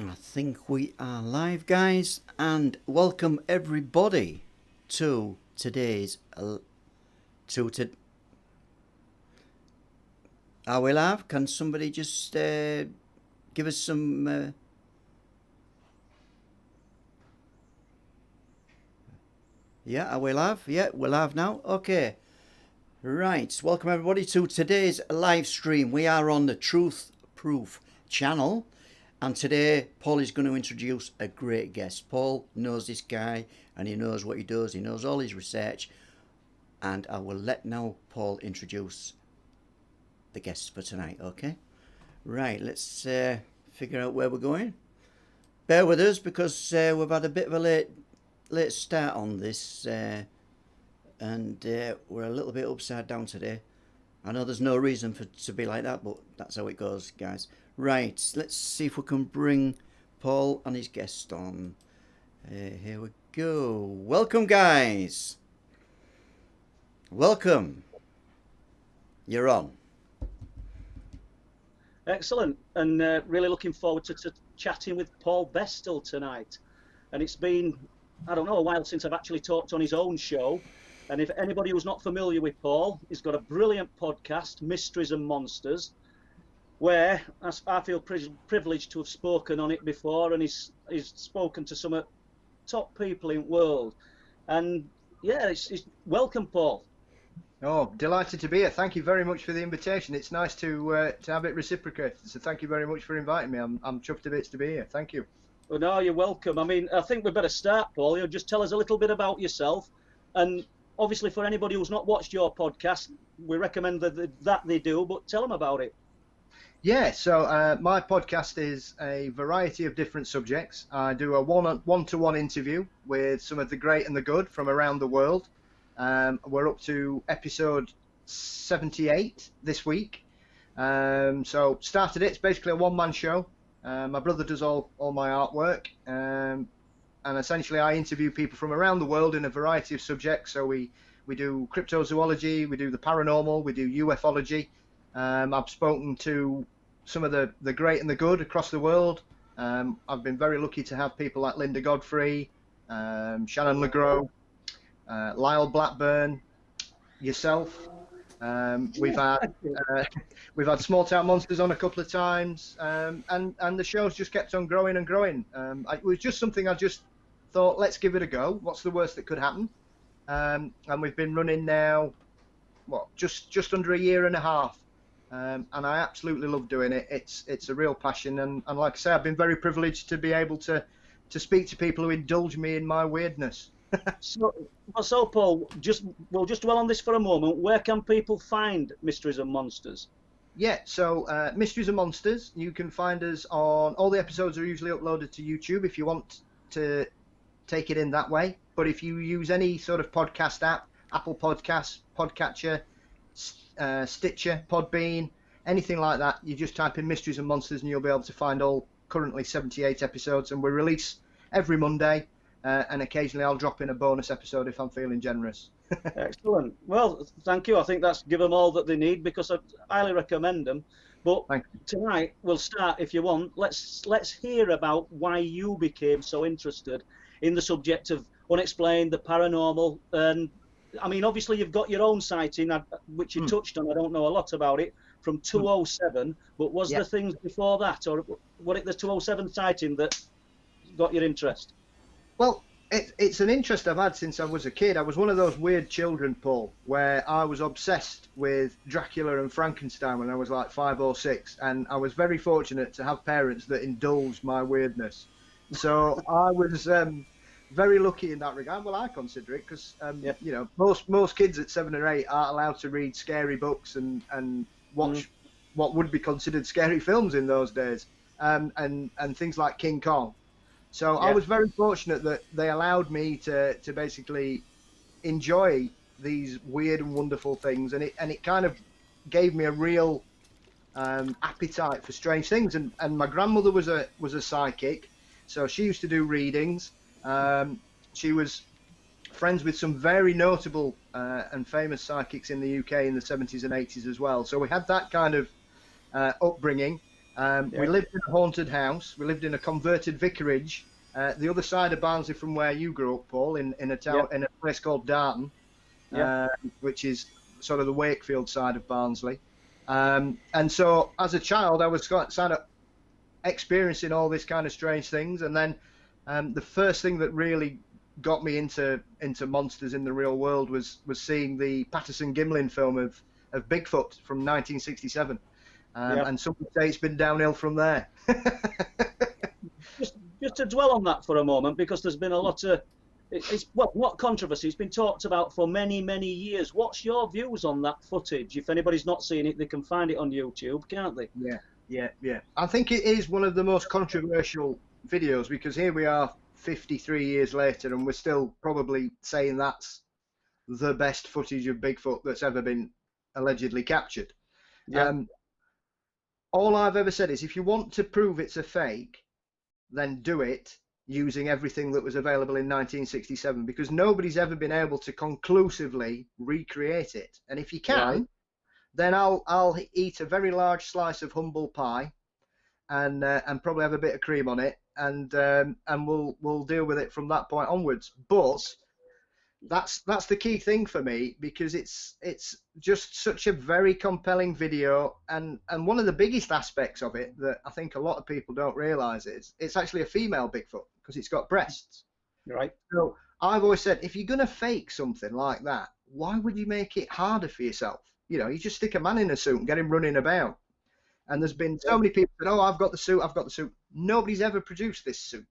I think we are live, guys, and welcome everybody to today's are we live? Can somebody just give us some yeah, are we live? Yeah, we're live now. Okay, right, welcome everybody to today's live stream. We are on the Truth Proof channel. And today, Paul is going to introduce a great guest. Paul knows this guy and he knows what he does. He knows all his research. And I will let now Paul introduce the guest for tonight, okay? Right, let's figure out where we're going. Bear with us because we've had a bit of a late start on this. And we're a little bit upside down today. I know there's no reason for it to be like that, but that's how it goes, guys. Right, let's see if we can bring Paul and his guest on. Here we go. Welcome, guys. Welcome. You're on. Excellent, and really looking forward to chatting with Paul Bestall tonight. And it's been, I don't know, a while since I've actually talked on his own show. And if anybody who's not familiar with Paul, he's got a brilliant podcast, Mysteries and Monsters, where I feel privileged to have spoken on it before, and he's spoken to some top people in the world. And yeah, it's welcome, Paul. Oh, delighted to be here. Thank you very much for the invitation. It's nice to have it reciprocated. So thank you very much for inviting me. I'm chuffed to bits to be here. Thank you. Well, no, you're welcome. I mean, I think we better start, Paul. You'll just tell us a little bit about yourself, and obviously for anybody who's not watched your podcast, we recommend that they do. But tell them about it. Yeah, so my podcast is a variety of different subjects. I do a one-to-one interview with some of the great and the good from around the world. We're up to episode 78 this week. So started it. It's basically a one-man show. My brother does all my artwork. And essentially I interview people from around the world in a variety of subjects. So we do cryptozoology, we do the paranormal, we do ufology. I've spoken to some of the great and the good across the world. I've been very lucky to have people like Linda Godfrey, Shannon LeGros, Lyle Blackburn, yourself. We've had Small Town Monsters on a couple of times, and the show's just kept on growing and growing. It was just something I just thought, let's give it a go. What's the worst that could happen? And we've been running now, just under a year and a half. And I absolutely love doing it. It's a real passion, and like I say, I've been very privileged to be able to speak to people who indulge me in my weirdness. So Paul, we'll just dwell on this for a moment. Where can people find Mysteries and Monsters? Yeah, so Mysteries and Monsters, you can find us on, all the episodes are usually uploaded to YouTube if you want to take it in that way. But if you use any sort of podcast app, Apple Podcasts, Podcatcher, Stitcher, Podbean, anything like that, you just type in Mysteries and Monsters and you'll be able to find all currently 78 episodes, and we release every Monday, and occasionally I'll drop in a bonus episode if I'm feeling generous. Excellent. Well, thank you. I think that's give them all that they need, because I highly recommend them. But tonight we'll start, if you want, let's hear about why you became so interested in the subject of unexplained, the paranormal. And I mean, obviously you've got your own sighting, which you touched on. I don't know a lot about it, from 207, but was there things before that, or was it the 207 sighting that got your interest? Well, it's an interest I've had since I was a kid. I was one of those weird children, Paul, where I was obsessed with Dracula and Frankenstein when I was like 5 or 6, and I was very fortunate to have parents that indulged my weirdness. So I was very lucky in that regard. Well, I consider it, because you know, most kids at 7 or 8 aren't allowed to read scary books and watch what would be considered scary films in those days, and things like King Kong. So I was very fortunate that they allowed me to basically enjoy these weird and wonderful things, and it kind of gave me a real appetite for strange things. And my grandmother was a psychic, so she used to do readings. She was friends with some very notable and famous psychics in the UK in the 70s and 80s as well. So we had that kind of upbringing. We lived in a haunted house. We lived in a converted vicarage, the other side of Barnsley from where you grew up, Paul, in a town in a place called Darton, which is sort of the Wakefield side of Barnsley. And so, as a child, I was kind of experiencing all these kind of strange things, and then the first thing that really got me into monsters in the real world was seeing the Patterson-Gimlin film of Bigfoot from 1967. And some would say it's been downhill from there. just to dwell on that for a moment, because there's been a lot of not controversy. It's been talked about for many years. What's your views on that footage? If anybody's not seen it, they can find it on YouTube, can't they? Yeah. I think it is one of the most controversial videos, because here we are 53 years later and we're still probably saying that's the best footage of Bigfoot that's ever been allegedly captured. All I've ever said is, if you want to prove it's a fake, then do it using everything that was available in 1967, because nobody's ever been able to conclusively recreate it. And if you can, then I'll eat a very large slice of humble pie and probably have a bit of cream on it, and we'll deal with it from that point onwards. But that's the key thing for me, because it's just such a very compelling video, and one of the biggest aspects of it that I think a lot of people don't realise is it's actually a female Bigfoot, because it's got breasts. Right. So I've always said, if you're going to fake something like that, why would you make it harder for yourself? You know, you just stick a man in a suit and get him running about. And there's been so many people that, oh, I've got the suit. Nobody's ever produced this suit.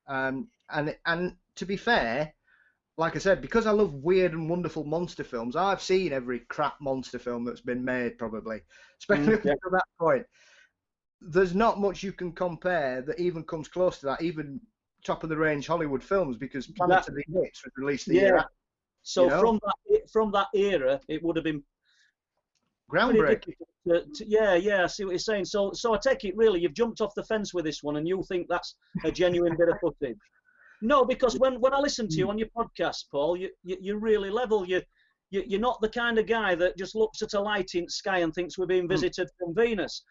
And to be fair, like I said, because I love weird and wonderful monster films, I've seen every crap monster film that's been made, probably, especially up to that point. There's not much you can compare that even comes close to that, even top-of-the-range Hollywood films, because Planet of the Apes was released the year after. So you know? from that era, it would have been groundbreaking. I see what you're saying. So I take it, really, you've jumped off the fence with this one, and you think that's a genuine bit of footage. No, because when I listen to you on your podcast, Paul, you're really level. You're not the kind of guy that just looks at a light in the sky and thinks we're being visited from Venus.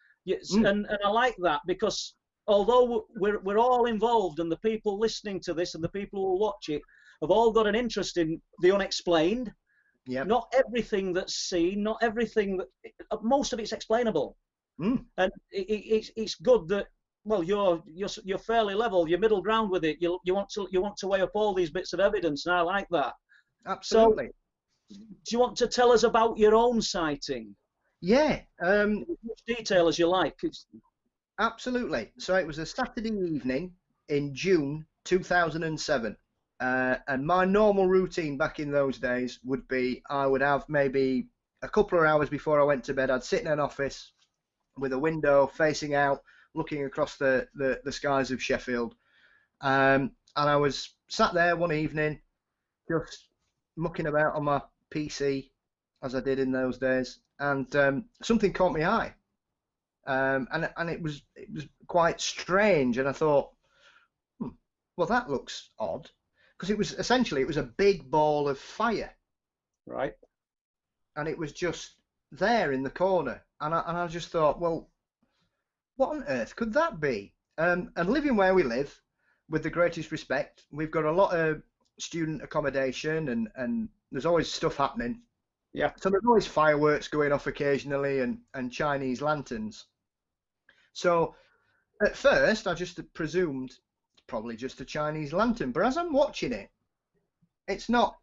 And I like that, because although we're all involved, and the people listening to this and the people who will watch it have all got an interest in the unexplained. Yep. Not everything that's seen, not everything most of it's explainable. And it's good that, well, you're fairly level, you're middle ground with it. You want to weigh up all these bits of evidence, and I like that. Absolutely. So, do you want to tell us about your own sighting? Yeah. As much detail as you like. Absolutely. So it was a Saturday evening in June 2007. And my normal routine back in those days would be, I would have maybe a couple of hours before I went to bed, I'd sit in an office with a window facing out, looking across the skies of Sheffield. And I was sat there one evening, just mucking about on my PC, as I did in those days, and something caught my eye. And it was quite strange, and I thought, well, that looks odd. Because it was a big ball of fire, right? And it was just there in the corner, and I just thought, well, what on earth could that be? And living where we live, with the greatest respect, we've got a lot of student accommodation, and there's always stuff happening. Yeah. So there's always fireworks going off occasionally, and Chinese lanterns. So at first, I just presumed probably just a Chinese lantern, but as I'm watching it, it's not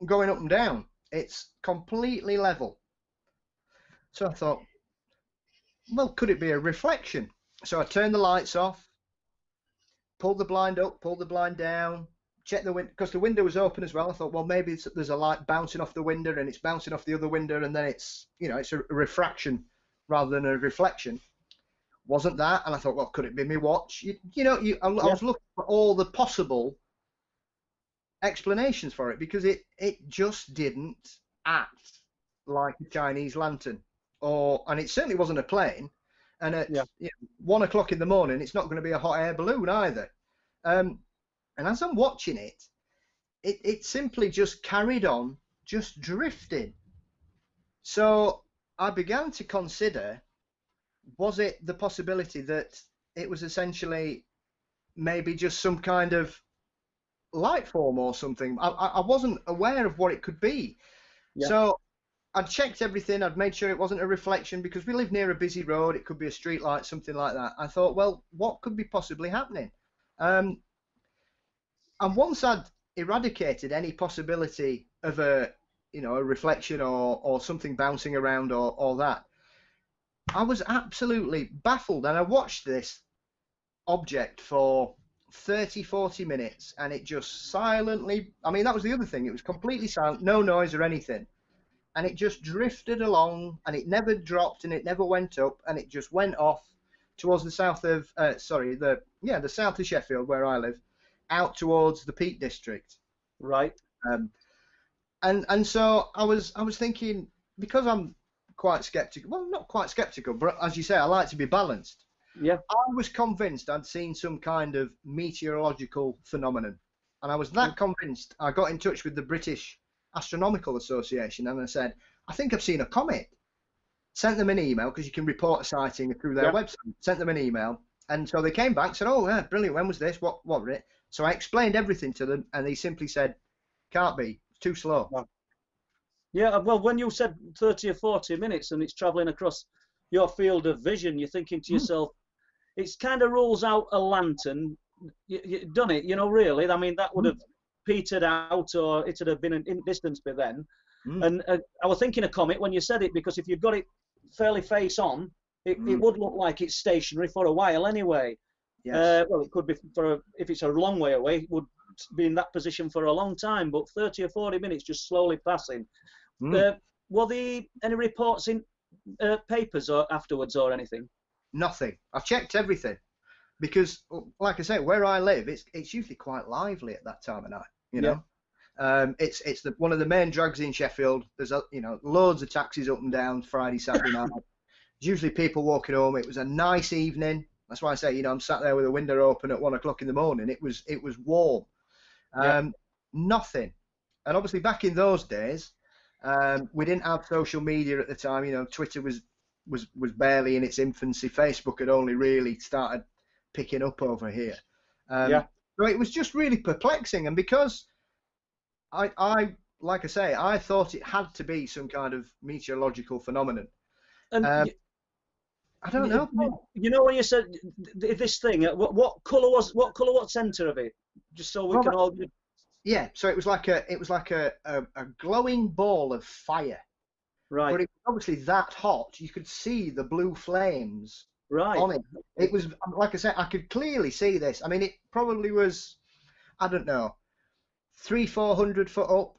going up and down, it's completely level. So I thought, well, could it be a reflection? So I turned the lights off, pulled the blind up, pulled the blind down, checked the window, because the window was open as well. I thought, well, maybe there's a light bouncing off the window, and it's bouncing off the other window, and then it's a refraction rather than a reflection. Wasn't that? And I thought, well, could it be my watch? I was looking for all the possible explanations for it, because it just didn't act like a Chinese lantern, and it certainly wasn't a plane. And at 1 o'clock in the morning, it's not going to be a hot air balloon either. And as I'm watching it simply just carried on, just drifting. So I began to consider, was it the possibility that it was essentially maybe just some kind of light form or something? I wasn't aware of what it could be. Yeah. So I'd checked everything. I'd made sure it wasn't a reflection, because we live near a busy road. It could be a street light, something like that. I thought, well, what could be possibly happening? And once I'd eradicated any possibility of a reflection or something bouncing around or that, I was absolutely baffled. And I watched this object for 30-40 minutes, and it just silently, I mean, that was the other thing, it was completely silent, no noise or anything, and it just drifted along, and it never dropped, and it never went up, and it just went off towards the south of the south of Sheffield, where I live, out towards the Peak District. Right. And so I was thinking, because I'm quite skeptical, well, not quite skeptical, but as you say, I like to be balanced. Yeah. I was convinced I'd seen some kind of meteorological phenomenon, and I was that convinced. I got in touch with the British Astronomical Association, and I said, I think I've seen a comet. Sent them an email, because you can report a sighting through their website. Sent them an email, and so they came back and said, oh, yeah, brilliant, when was this? What was it? So I explained everything to them, and they simply said, can't be, it's too slow. Yeah, well, when you said 30 or 40 minutes and it's travelling across your field of vision, you're thinking to yourself, it's kind of rules out a lantern. You done it, really. I mean, that would have petered out, or it would have been in distance by then. And I was thinking a comet when you said it, because if you've got it fairly face on, it would look like it's stationary for a while anyway. Yes. Well, it could be if it's a long way away, it would be in that position for a long time. But 30 or 40 minutes just slowly passing. Were there any reports in papers or afterwards or anything? Nothing. I've checked everything, because, like I say, where I live, it's usually quite lively at that time of night. You know, it's one of the main drags in Sheffield. There's loads of taxis up and down Friday, Saturday night. There's usually people walking home. It was a nice evening. That's why I say, I'm sat there with a window open at 1 o'clock in the morning. It was warm. Nothing. And obviously back in those days, we didn't have social media at the time. Twitter was barely in its infancy. Facebook had only really started picking up over here. So it was just really perplexing. And because I like I say, I thought it had to be some kind of meteorological phenomenon. And I don't know. When you said this thing, what colour what centre of it? Just so we can all. Yeah, so it was like a glowing ball of fire. Right. But it was obviously that hot, you could see the blue flames on it. It was, like I said, I could clearly see this. I mean, it probably was, I don't know, 300-400 foot up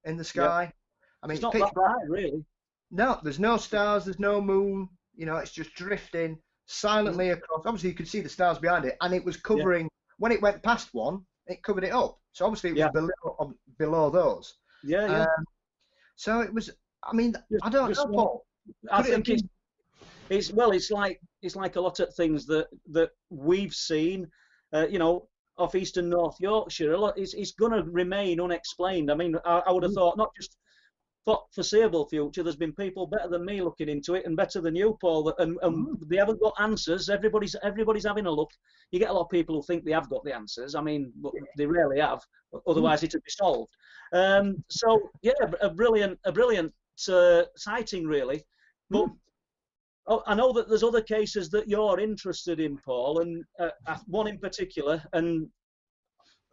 in the sky. Yep. I mean, it's not that high, really. No, there's no stars, there's no moon. It's just drifting silently across. Obviously, you could see the stars behind it, and it was covering. When it went past one, it covered it up. So obviously, it was below those. Yeah. So it was. I mean, I don't know, Paul. I think it's like a lot of things that we've seen, off East and North Yorkshire. It's going to remain unexplained. I mean, I would have thought not just for foreseeable future. There's been people better than me looking into it, and better than you, Paul. And they haven't got answers. Everybody's having a look. You get a lot of people who think they have got the answers. I mean, but they rarely have. Otherwise, it would be solved. So yeah, a brilliant sighting, really. But I know that there's other cases that you're interested in, Paul, and one in particular. And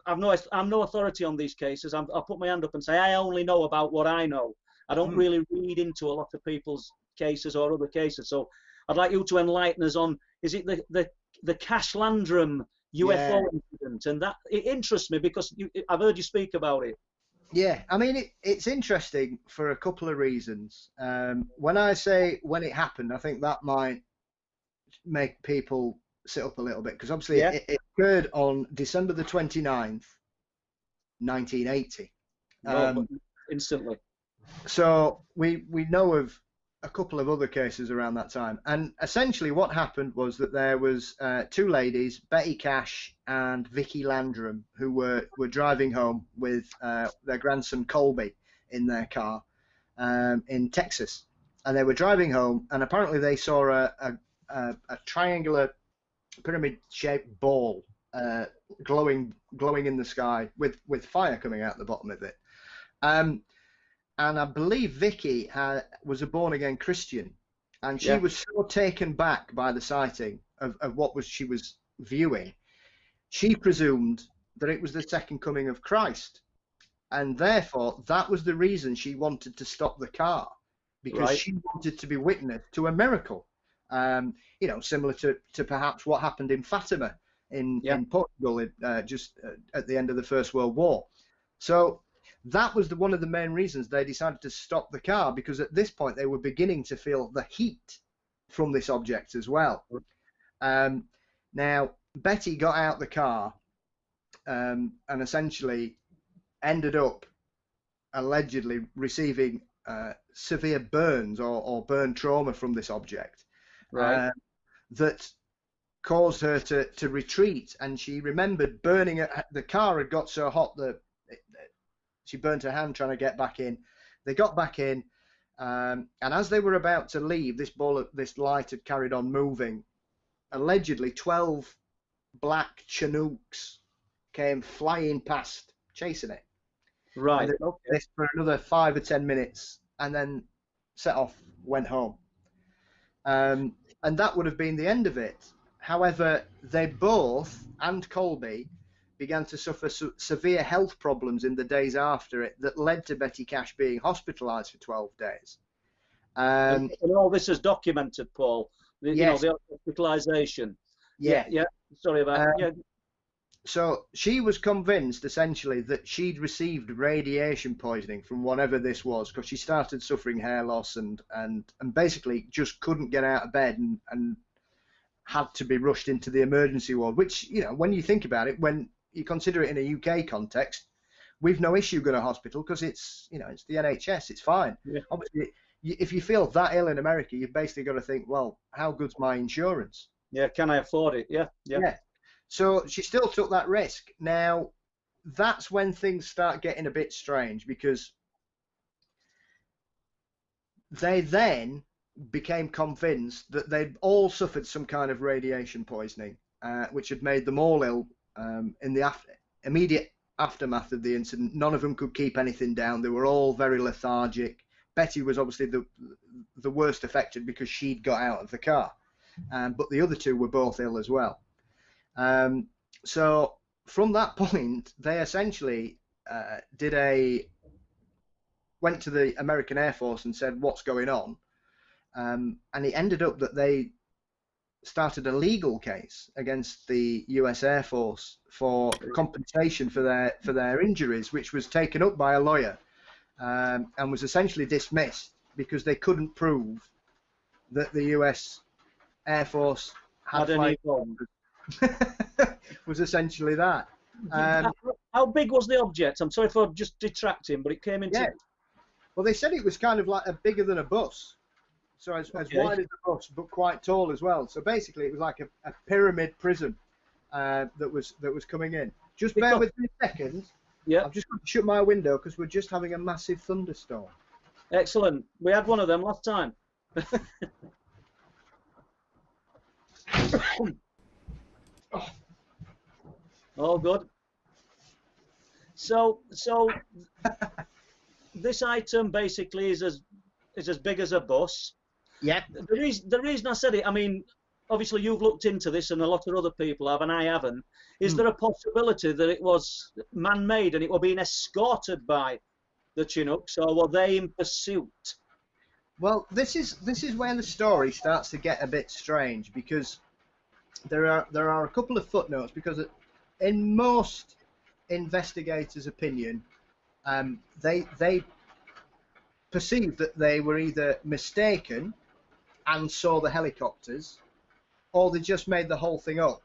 I'm no authority on these cases. I'll put my hand up and say I only know about what I know. I don't really read into a lot of people's cases or other cases. So I'd like you to enlighten us on, is it the Cash Landrum UFO incident? And that, it interests me because I've heard you speak about it. Yeah, I mean, it's interesting for a couple of reasons. When I say when it happened, I think that might make people sit up a little bit, because obviously it occurred on December the 29th, 1980. Instantly. So we know of a couple of other cases around that time, and essentially what happened was that there was two ladies, Betty Cash and Vicky Landrum, who were driving home with their grandson Colby in their car in Texas. and they were driving home, and apparently they saw a triangular pyramid-shaped ball glowing in the sky with fire coming out the bottom of it. And I believe Vicky was a born-again Christian, and she was so taken back by the sighting of what she was viewing, she presumed that it was the second coming of Christ, and therefore that was the reason she wanted to stop the car, because she wanted to be witness to a miracle, you know, similar to perhaps what happened in Fatima in Portugal just at the end of the First World War. So that was one of the main reasons they decided to stop the car, because at this point they were beginning to feel the heat from this object as well. Now, Betty got out the car and essentially ended up allegedly receiving severe burns or burn trauma from this object that caused her to retreat, and she remembered burning the car had got so hot that she burnt her hand trying to get back in. They got back in, and as they were about to leave, this light had carried on moving. Allegedly 12 black Chinooks came flying past, chasing it. Right. This for another 5 or 10 minutes, and then set off, went home. And that would have been the end of it. However, they both, and Colby, began to suffer severe health problems in the days after it that led to Betty Cash being hospitalised for 12 days. And all this is documented, Paul. You know, the hospitalisation. Yeah. Sorry about that. So she was convinced, essentially, that she'd received radiation poisoning from whatever this was, because she started suffering hair loss and basically just couldn't get out of bed and had to be rushed into the emergency ward, which, you know, when you think about it, when you consider it in a UK context, we've no issue going to hospital because it's, you know, it's the NHS, it's fine. Yeah. Obviously, if you feel that ill in America, you've basically got to think, well, how good's my insurance? Yeah, can I afford it? Yeah. So she still took that risk. Now, that's when things start getting a bit strange, because they then became convinced that they'd all suffered some kind of radiation poisoning, which had made them all ill in the immediate aftermath of the incident. None of them could keep anything down. They were all very lethargic. Betty was obviously the worst affected because she'd got out of the car, but the other two were both ill as well. So from that point, they essentially went to the American Air Force and said, what's going on? And it ended up that they started a legal case against the US Air Force for compensation for their injuries, which was taken up by a lawyer, and was essentially dismissed because they couldn't prove that the US Air Force had any bombs. Was essentially that. How big was the object? I'm sorry for just detracting, but it came into... Yeah. Well, they said it was kind of like bigger than a bus. So as wide as a bus, but quite tall as well. So basically, it was like a pyramid prism that was coming in. Just bear with me a second. Yeah. I've just got to shut my window because we're just having a massive thunderstorm. Excellent. We had one of them last time. All good. So this item basically is as big as a bus. Yeah. The reason I said it, I mean, obviously you've looked into this and a lot of other people have, and I haven't. Is there a possibility that it was man-made and it were being escorted by the Chinooks, or were they in pursuit? Well, this is where the story starts to get a bit strange, because there are a couple of footnotes, because in most investigators' opinion, they perceived that they were either mistaken and saw the helicopters, or they just made the whole thing up.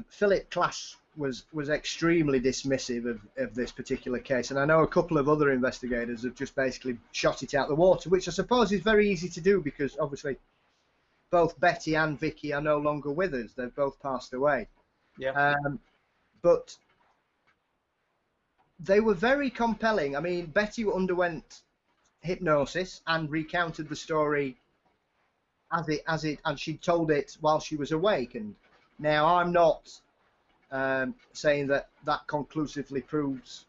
Philip Class was extremely dismissive of this particular case, and I know a couple of other investigators have just basically shot it out the water, which I suppose is very easy to do because obviously both Betty and Vicky are no longer with us. They've both passed away. Yeah. But they were very compelling. I mean, Betty underwent hypnosis and recounted the story and she told it while she was awake. And now I'm not saying that conclusively proves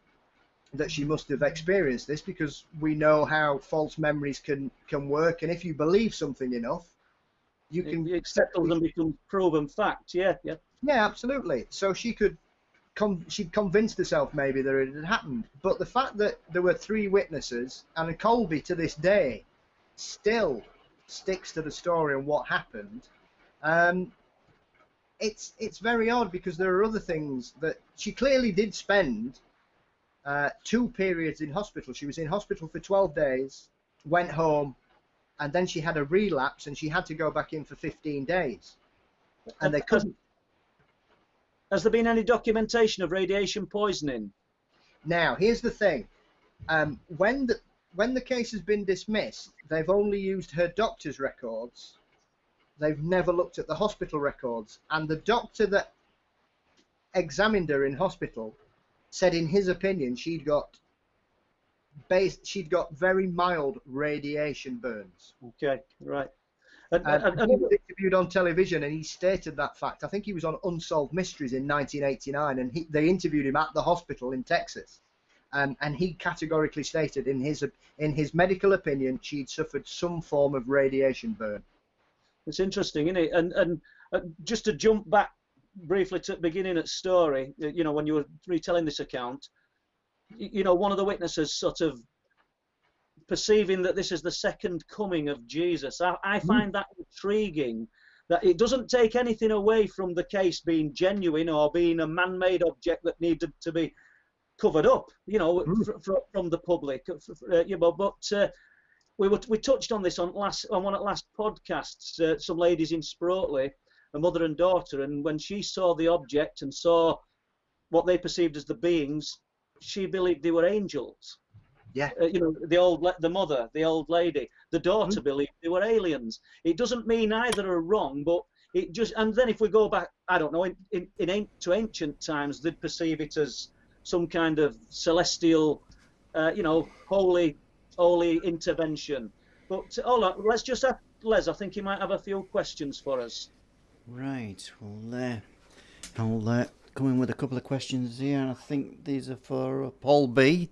that she must have experienced this, because we know how false memories can work, and if you believe something enough, you can it settles and becomes proven fact. Yeah, absolutely. So she'd convinced herself maybe that it had happened, but the fact that there were 3 witnesses, and Colby to this day still sticks to the story and what happened, it's very odd, because there are other things that she clearly did spend 2 periods in hospital. She was in hospital for 12 days, went home, and then she had a relapse and she had to go back in for 15 days. And they couldn't. Has there been any documentation of radiation poisoning? Now, here's the thing. When the case has been dismissed, they've only used her doctor's records. They've never looked at the hospital records. And the doctor that examined her in hospital said, in his opinion, she'd got very mild radiation burns. Okay, right. He was interviewed on television and he stated that fact. I think he was on Unsolved Mysteries in 1989, and they interviewed him at the hospital in Texas, and he categorically stated, in his medical opinion, she'd suffered some form of radiation burn. It's interesting, isn't it? And just to jump back briefly to the beginning of the story, you know, when you were retelling this account, you know, one of the witnesses sort of perceiving that this is the second coming of Jesus. I find that intriguing, that it doesn't take anything away from the case being genuine or being a man-made object that needed to be covered up, you know, from the public. You know, but we touched on this on one of the last podcasts. Some ladies in Sprotely, a mother and daughter, and when she saw the object and saw what they perceived as the beings, she believed they were angels. Yeah. You know, the mother, the old lady, the daughter believed they were aliens. It doesn't mean either are wrong, but it just. And then if we go back, I don't know, to ancient times, they'd perceive it as some kind of celestial, you know, holy intervention. But hold on, let's just have Les. I think he might have a few questions for us. Right. Well, I'll come in with a couple of questions here, and I think these are for Paul B.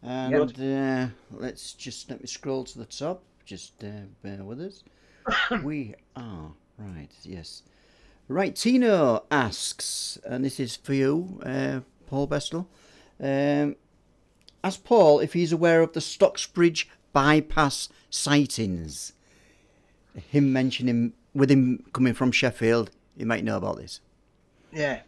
And let me scroll to the top. Just bear with us. We are right. Yes. Right. Tino asks, and this is for you, Paul Bestall. Ask Paul if he's aware of the Stocksbridge bypass sightings. Him mentioning, with him coming from Sheffield, he might know about this. Yeah.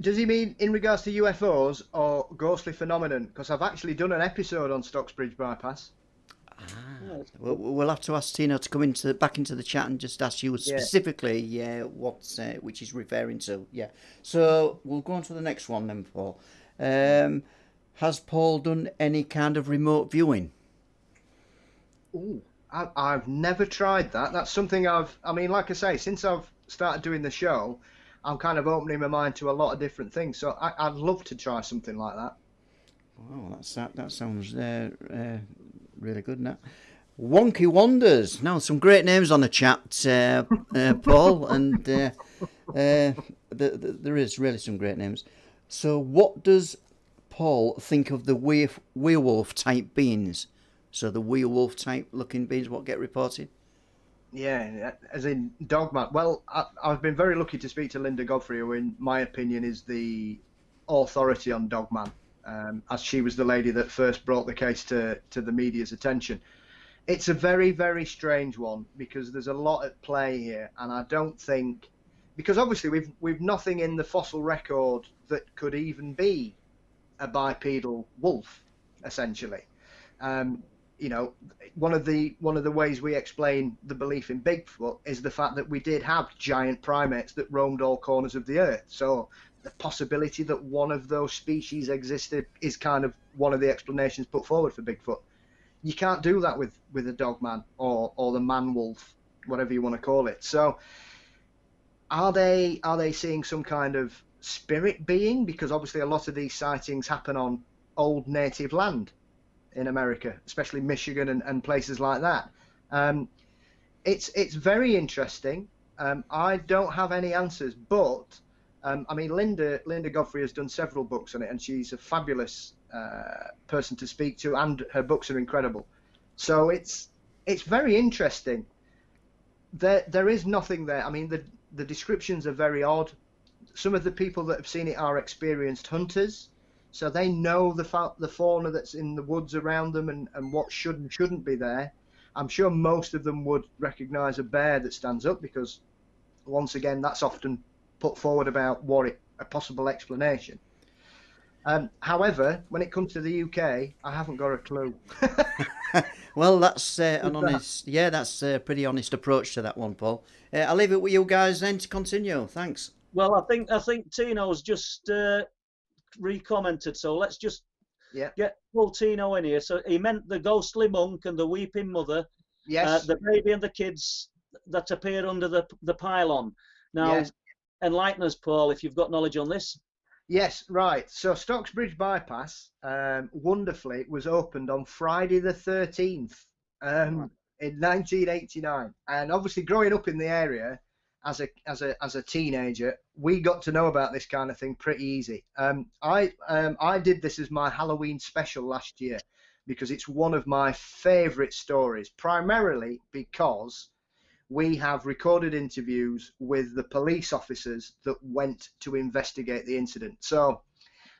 Does he mean in regards to UFOs or ghostly phenomenon? Because I've actually done an episode on Stocksbridge bypass. We'll have to ask Tino to come back into the chat and just ask you specifically, which he's referring to. Yeah. So we'll go on to the next one then, Paul. Has Paul done any kind of remote viewing? Ooh, I've never tried that. That's something like I say, since I've started doing the show, I'm kind of opening my mind to a lot of different things. So I'd love to try something like that. Wow, that sounds really good. Now, Wonky Wonders. Now, some great names on the chat, Paul, and there is really some great names. So, what does Paul think of the werewolf type beings? So, the werewolf type looking beings, what get reported? Yeah, as in Dogman. Well, I've been very lucky to speak to Linda Godfrey, who, in my opinion, is the authority on Dogman, as she was the lady that first brought the case to the media's attention. It's a very, very strange one, because there's a lot at play here, and I don't think, because obviously we've nothing in the fossil record that could even be a bipedal wolf, essentially. You know, one of the ways we explain the belief in Bigfoot is the fact that we did have giant primates that roamed all corners of the earth. So the possibility that one of those species existed is kind of one of the explanations put forward for Bigfoot. You can't do that with a dogman or the man wolf, whatever you want to call it. So are they seeing some kind of spirit being? Because obviously a lot of these sightings happen on old native land. in America, especially Michigan and places like that. It's very interesting. I don't have any answers, but I mean, Linda Godfrey has done several books on it, and she's a fabulous person to speak to, and her books are incredible. So it's very interesting. There is nothing there. I mean, the descriptions are very odd. Some of the people that have seen it are experienced hunters, so they know the fauna that's in the woods around them and what should and shouldn't be there. I'm sure most of them would recognise a bear that stands up, because once again, that's often put forward about a possible explanation. However, when it comes to the UK, I haven't got a clue. Well, that's an honest, yeah, that's a pretty honest approach to that one, Paul. I'll leave it with you guys then to continue. Thanks. Well, I think Tino's just re-commented, so let's just get Paul Tino in here. So he meant the ghostly monk and the weeping mother, Yes. the baby and the kids that appear under the pylon. Now, Yes. enlighten us, Paul, if you've got knowledge on this. Yes, right. So Stocksbridge Bypass, wonderfully, was opened on Friday the 13th in 1989. And obviously, growing up in the area as a teenager, we got to know about this kind of thing pretty easy. I did this as my Halloween special last year because it's one of my favourite stories, primarily because we have recorded interviews with the police officers that went to investigate the incident. So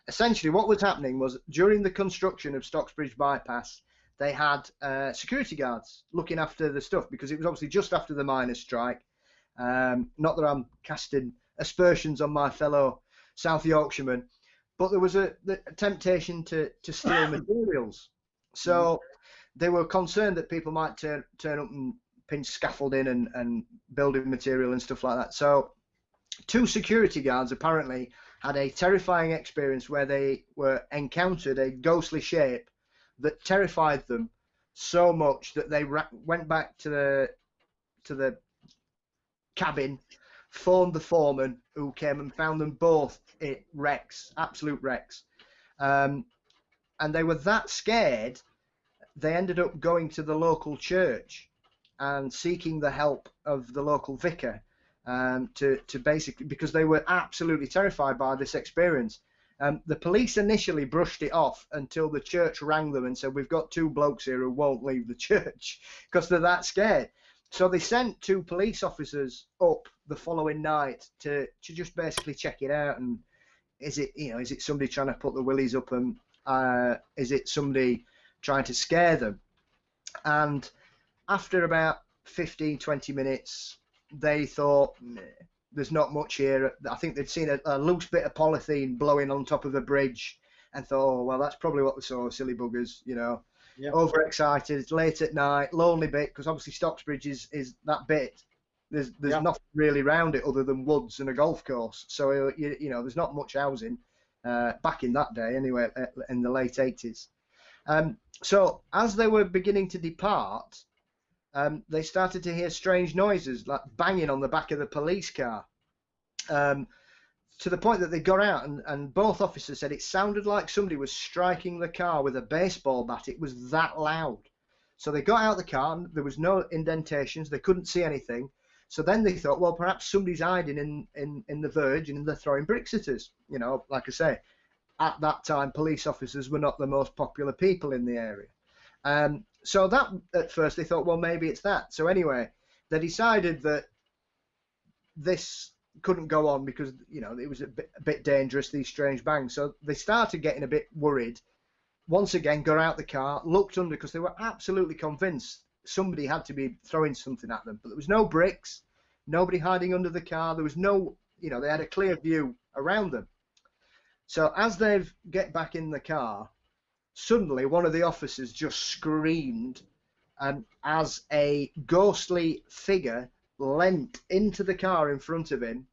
essentially what was happening was, during the construction of Stocksbridge Bypass, they had security guards looking after the stuff, because it was obviously just after the miners' strike. Not that I'm casting aspersions on my fellow South Yorkshiremen, but there was a temptation to steal materials. So they were concerned that people might turn up and pinch scaffolding and building material and stuff like that. So 2 security guards apparently had a terrifying experience where they encountered a ghostly shape that terrified them so much that they went back to the cabin, phoned the foreman, who came and found them both wrecks, absolute wrecks. And they were that scared, they ended up going to the local church and seeking the help of the local vicar, to basically, because they were absolutely terrified by this experience. The police initially brushed it off until the church rang them and said, "We've got 2 blokes here who won't leave the church," because they're that scared. So they sent 2 police officers up the following night to just basically check it out. And is it somebody trying to put the willies up, and is it somebody trying to scare them? And after about 15-20 minutes, they thought, there's not much here. I think they'd seen a loose bit of polythene blowing on top of a bridge and thought, oh, well, that's probably what they saw, silly buggers, Yep. Overexcited. It's late at night, lonely bit, because obviously Stocksbridge is that bit. There's nothing really around it other than woods and a golf course. So, there's not much housing back in that day anyway, in the late 80s. So as they were beginning to depart, they started to hear strange noises, like banging on the back of the police car, to the point that they got out, and both officers said it sounded like somebody was striking the car with a baseball bat. It was that loud. So they got out of the car, and there was no indentations, they couldn't see anything. So then they thought, well, perhaps somebody's hiding in the verge and they're throwing bricks at us. Like I say, at that time, police officers were not the most popular people in the area. So that, at first, they thought, well, maybe it's that. So anyway, they decided that this couldn't go on because, it was a bit dangerous, these strange bangs. So they started getting a bit worried. Once again, got out the car, looked under, because they were absolutely convinced somebody had to be throwing something at them. But there was no bricks, nobody hiding under the car. There was no, they had a clear view around them. So as they get back in the car, suddenly one of the officers just screamed, and as a ghostly figure leant into the car in front of him,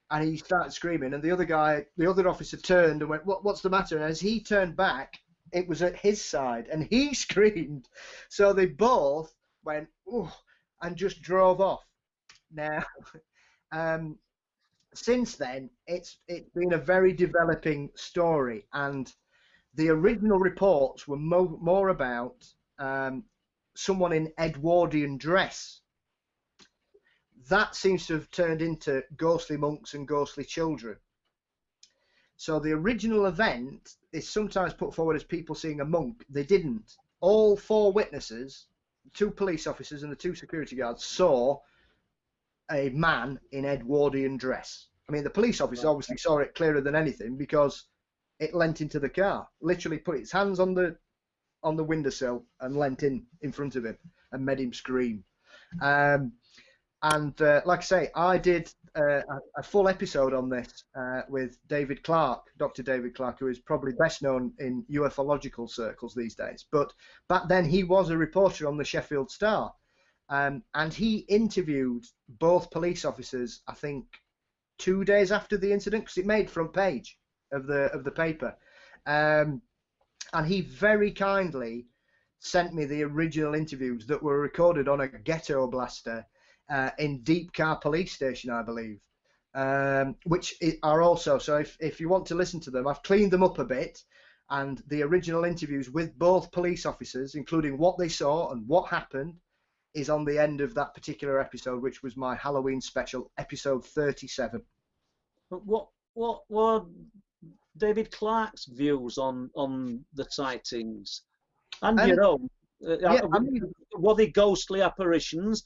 and he started screaming, and the other officer turned and went, what's the matter? And as he turned back, it was at his side, and he screamed. So they both went, ooh, and just drove off. Now, since then, it's been a very developing story, and the original reports were more about someone in Edwardian dress. That seems to have turned into ghostly monks and ghostly children. So the original event is sometimes put forward as people seeing a monk. They didn't. All 4 witnesses, 2 police officers and the 2 security guards, saw a man in Edwardian dress. I mean, the police officer obviously saw it clearer than anything because it leant into the car. Literally put its hands on the windowsill and leant in front of him and made him scream. And like I say, I did a full episode on this with David Clark, Dr. David Clark, who is probably best known in ufological circles these days. But back then he was a reporter on the Sheffield Star, and he interviewed both police officers, I think, 2 days after the incident, because it made front page of the paper. And he very kindly sent me the original interviews that were recorded on a ghetto blaster in Deepcar Police Station, I believe, which are also, so if you want to listen to them, I've cleaned them up a bit, and the original interviews with both police officers, including what they saw and what happened, is on the end of that particular episode, which was my Halloween special, episode 37. But what were David Clark's views on the sightings and your own? Were they ghostly apparitions?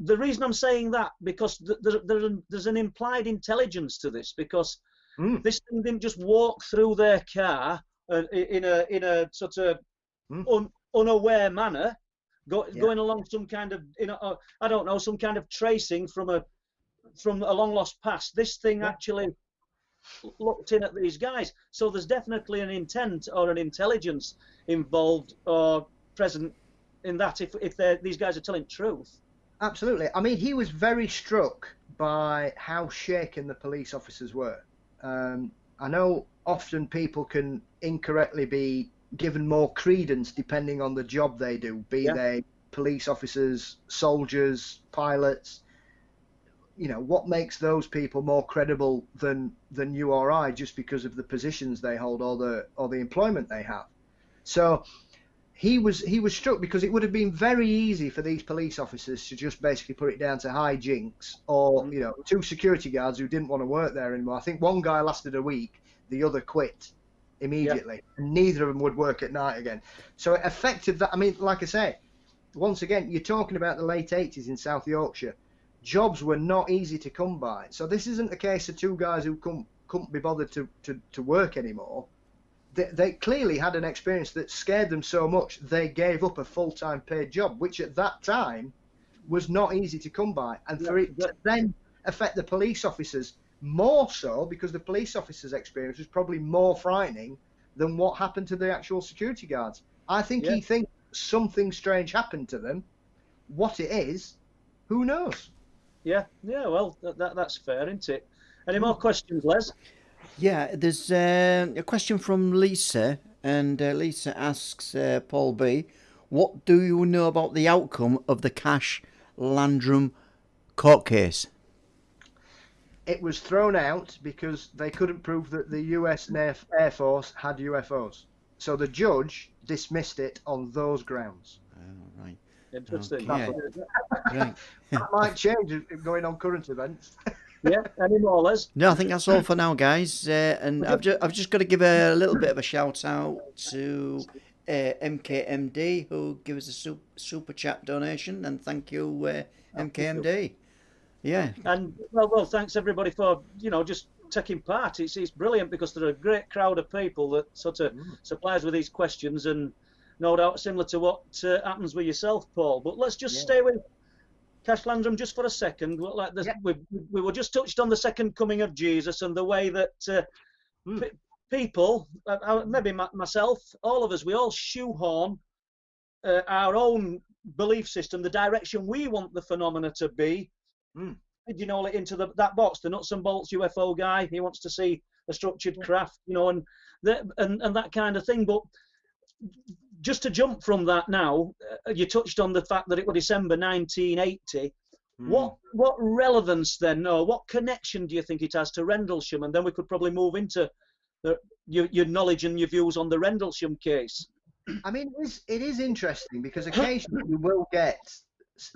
The reason I'm saying that, because there's an implied intelligence to this, because this thing didn't just walk through their car in a sort of unaware manner, going along some kind of, I don't know, some kind of tracing from a long lost past. This thing actually looked in at these guys. So there's definitely an intent or an intelligence involved or present in that, if these guys are telling truth. Absolutely. I mean, he was very struck by how shaken the police officers were. I know often people can incorrectly be given more credence depending on the job they do, be they police officers, soldiers, pilots. You know, what makes those people more credible than you or I, just because of the positions they hold or the employment they have? So he was struck because it would have been very easy for these police officers to just basically put it down to hijinks, or 2 security guards who didn't want to work there anymore. I think one guy lasted a week, the other quit immediately, and neither of them would work at night again. So it affected that. I mean, like I say, once again, you're talking about the late 80s in South Yorkshire. Jobs were not easy to come by. So this isn't a case of 2 guys who couldn't be bothered to work anymore. They clearly had an experience that scared them so much they gave up a full-time paid job, which at that time was not easy to come by. And for it to then affect the police officers more so, because the police officers' experience was probably more frightening than what happened to the actual security guards. I think he thinks something strange happened to them. What it is, who knows? Yeah, well, that's fair, isn't it? Any more questions, Les? Yeah, there's a question from Lisa, and Lisa asks Paul B, what do you know about the outcome of the Cash Landrum court case? It was thrown out because they couldn't prove that the US Air Force had UFOs. So the judge dismissed it on those grounds. Oh, right. Interesting. Okay. Right. That might change going on current events. Yeah, any more, Les? No, I think that's all for now, guys. And I've just got to give a little bit of a shout out to MKMD, who gave us a super chat donation, and thank you, MKMD. Yeah. And well, thanks everybody for just taking part. It's brilliant, because there are a great crowd of people that sort of supply us with these questions, and no doubt similar to what happens with yourself, Paul. But let's just stay with Cash Landrum just for a second. Like this, we were just touched on the second coming of Jesus and the way that people, maybe myself, all of us, we all shoehorn our own belief system, the direction we want the phenomena to be. Into that box. The nuts and bolts UFO guy, he wants to see a structured craft, and that kind of thing. But just to jump from that now, you touched on the fact that it was December 1980. What relevance then, or what connection do you think it has to Rendlesham? And then we could probably move into your knowledge and your views on the Rendlesham case. I mean, it is interesting because occasionally we will get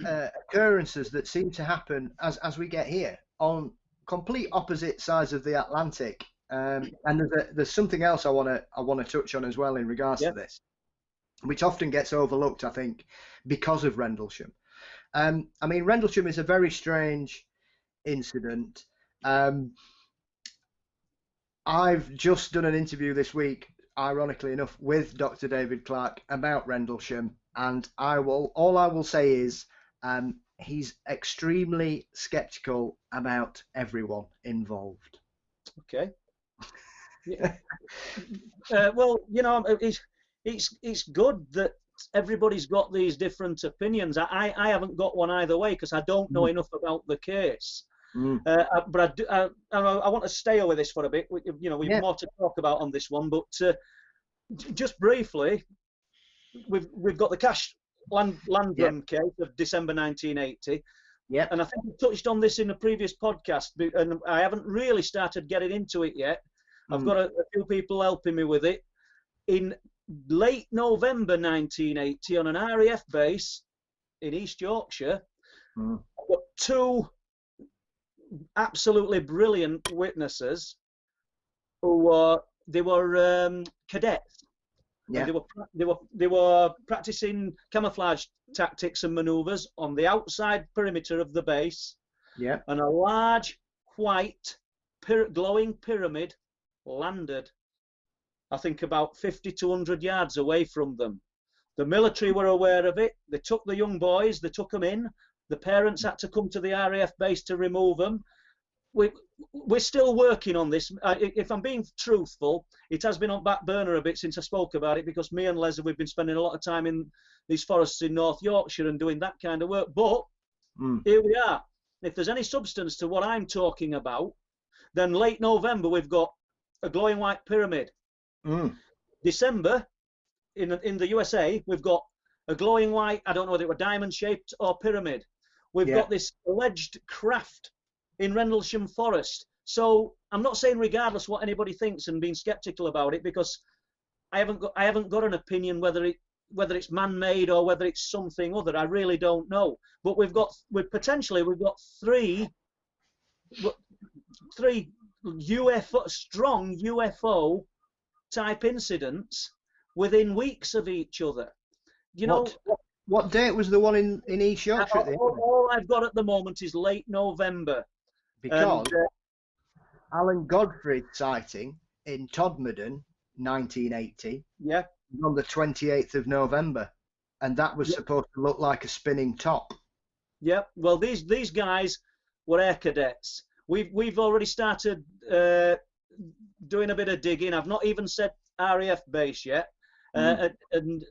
occurrences that seem to happen as we get here on complete opposite sides of the Atlantic. And there's something else I want to touch on as well in regards to this, which often gets overlooked, I think, because of Rendlesham. I mean, Rendlesham is a very strange incident. I've just done an interview this week, ironically enough, with Dr. David Clarke about Rendlesham, and all I will say is he's extremely sceptical about everyone involved. Okay. Yeah. Well, you know, it's good that everybody's got these different opinions. I haven't got one either way because I don't know enough about the case. But I want to stay with this for a bit. You know, we've more to talk about on this one. But just briefly, we've got the Cash Landrum case of December 1980. Yeah. And I think we touched on this in a previous podcast, and I haven't really started getting into it yet. I've got a few people helping me with it. In late November 1980, on an RAF base in East Yorkshire, I've got two absolutely brilliant witnesses who were cadets. Yeah. They were practicing camouflage tactics and manoeuvres on the outside perimeter of the base. Yeah. And a large white glowing pyramid landed, I think, about 50 to 100 yards away from them. The military were aware of it. They took the young boys, they took them in. The parents had to come to the RAF base to remove them. We're still working on this. If I'm being truthful, it has been on back burner a bit since I spoke about it because me and Leslie, we've been spending a lot of time in these forests in North Yorkshire and doing that kind of work. But here we are. If there's any substance to what I'm talking about, then late November we've got a glowing white pyramid. December, in the USA, we've got a glowing white, I don't know whether it were diamond-shaped or pyramid. We've got this alleged craft in Rendlesham Forest. So I'm not saying regardless what anybody thinks and being sceptical about it, because I haven't got an opinion whether it's man-made or whether it's something other. I really don't know. But we've got three strong UFO type incidents within weeks of each other. You know, what date was the one in East Yorkshire? All I've got at the moment is late November. Because Alan Godfrey's sighting in Todmorden, 1980, was on the 28th of November, and that was supposed to look like a spinning top. Yeah, well, these guys were air cadets. We've already started doing a bit of digging. I've not even said RAF base yet, and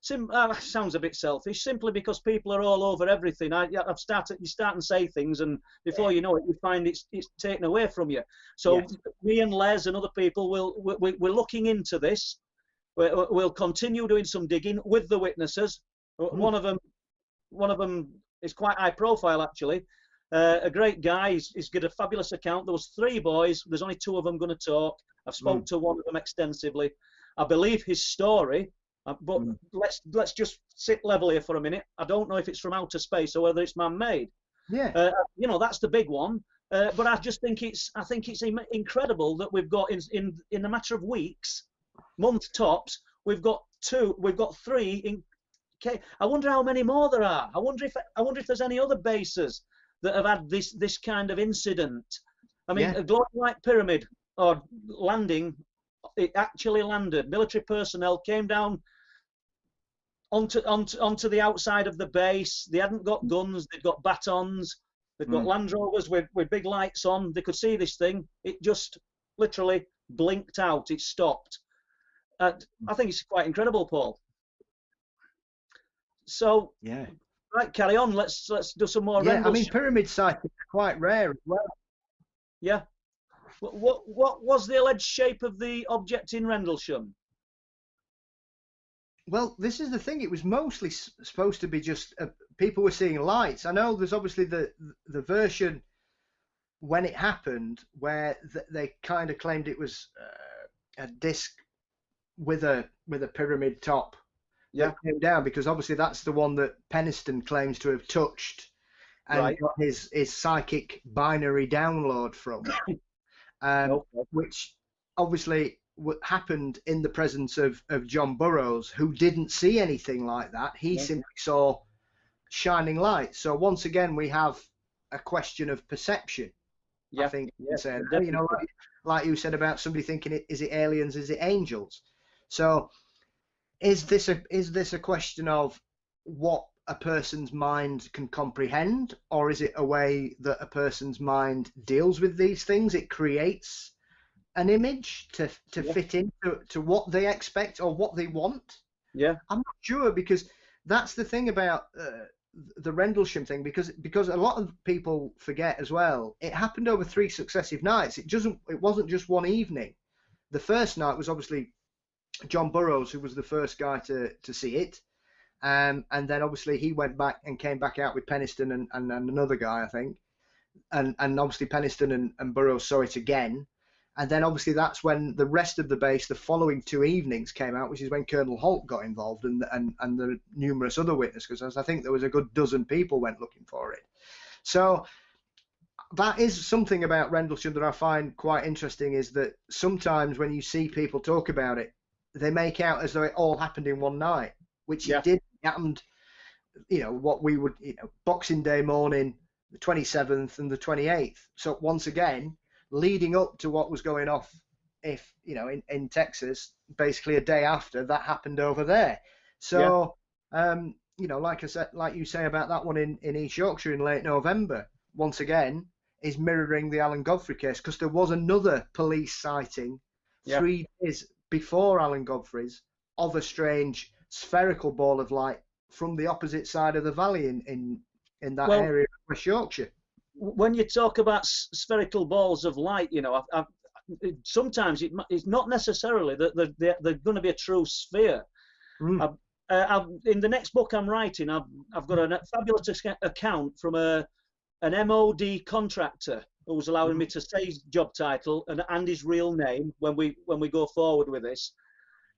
sounds a bit selfish, simply because people are all over everything. You start and say things, and before you know it, you find it's taken away from you. So me and Les and other people we're looking into this. We'll continue doing some digging with the witnesses. One of them is quite high profile, actually. A great guy. He's got a fabulous account. There was 3 boys. There's only 2 of them going to talk. I've spoken to one of them extensively. I believe his story. But let's just sit level here for a minute. I don't know if it's from outer space or whether it's man-made. Yeah. You know, that's the big one. But I just think it's incredible that we've got in a matter of weeks, month tops, we've got 3 in. I wonder how many more there are. I wonder if there's any other bases that have had this kind of incident. I mean, a glowing white pyramid or landing. It actually landed. Military personnel came down onto the outside of the base. They hadn't got guns. They'd got batons. They'd got Land Rovers with big lights on. They could see this thing. It just literally blinked out. It stopped. I think it's quite incredible, Paul. So right, carry on. Let's do some more. Yeah, I mean, pyramid sightings are quite rare as well. Yeah. What was the alleged shape of the object in Rendlesham? Well, this is the thing. It was mostly supposed to be just people were seeing lights. I know there's obviously the version when it happened where they kind of claimed it was disc with a pyramid top Yeah. that came down, because obviously that's the one that Peniston claims to have touched and Right. got his psychic binary download from, Okay. which obviously happened in the presence of John Burroughs, who didn't see anything like that. He simply saw shining light. So once again, we have a question of perception. Yeah. I think Yeah, saying, definitely. you know, like you said about somebody thinking, is it aliens, is it angels? So is this a question of what a person's mind can comprehend, or is it a way that a person's mind deals with these things? It creates an image to fit into what they expect or what they want. Yeah. I'm not sure, because that's the thing about the Rendlesham thing, because a lot of people forget as well. It happened over 3 successive nights. It wasn't just one evening. The first night was obviously John Burroughs, who was the first guy to see it, and then obviously he went back and came back out with Peniston and another guy, I think, and obviously Peniston and Burroughs saw it again. And then obviously that's when the rest of the base, the following 2 evenings, came out, which is when Colonel Holt got involved and the numerous other witnesses, because I think there was a good dozen people went looking for it. So that is something about Rendlesham that I find quite interesting, is that sometimes when you see people talk about it, they make out as though it all happened in one night, which it did. It happened, you know, what we would, you know, Boxing Day morning, the 27th and the 28th. So once again, leading up to what was going off, if you know, in Texas, basically a day after, that happened over there. So you know, like I said, like you say about that one in East Yorkshire in late November, once again is mirroring the Alan Godfrey case, because there was another police sighting 3 days before Alan Godfrey's of a strange spherical ball of light from the opposite side of the valley in that area of West Yorkshire. When you talk about spherical balls of light, you know, sometimes it's not necessarily that they're going to be a true sphere. In the next book I'm writing, I've got a fabulous account from an MOD contractor who was allowing me to say his job title and his real name when we go forward with this.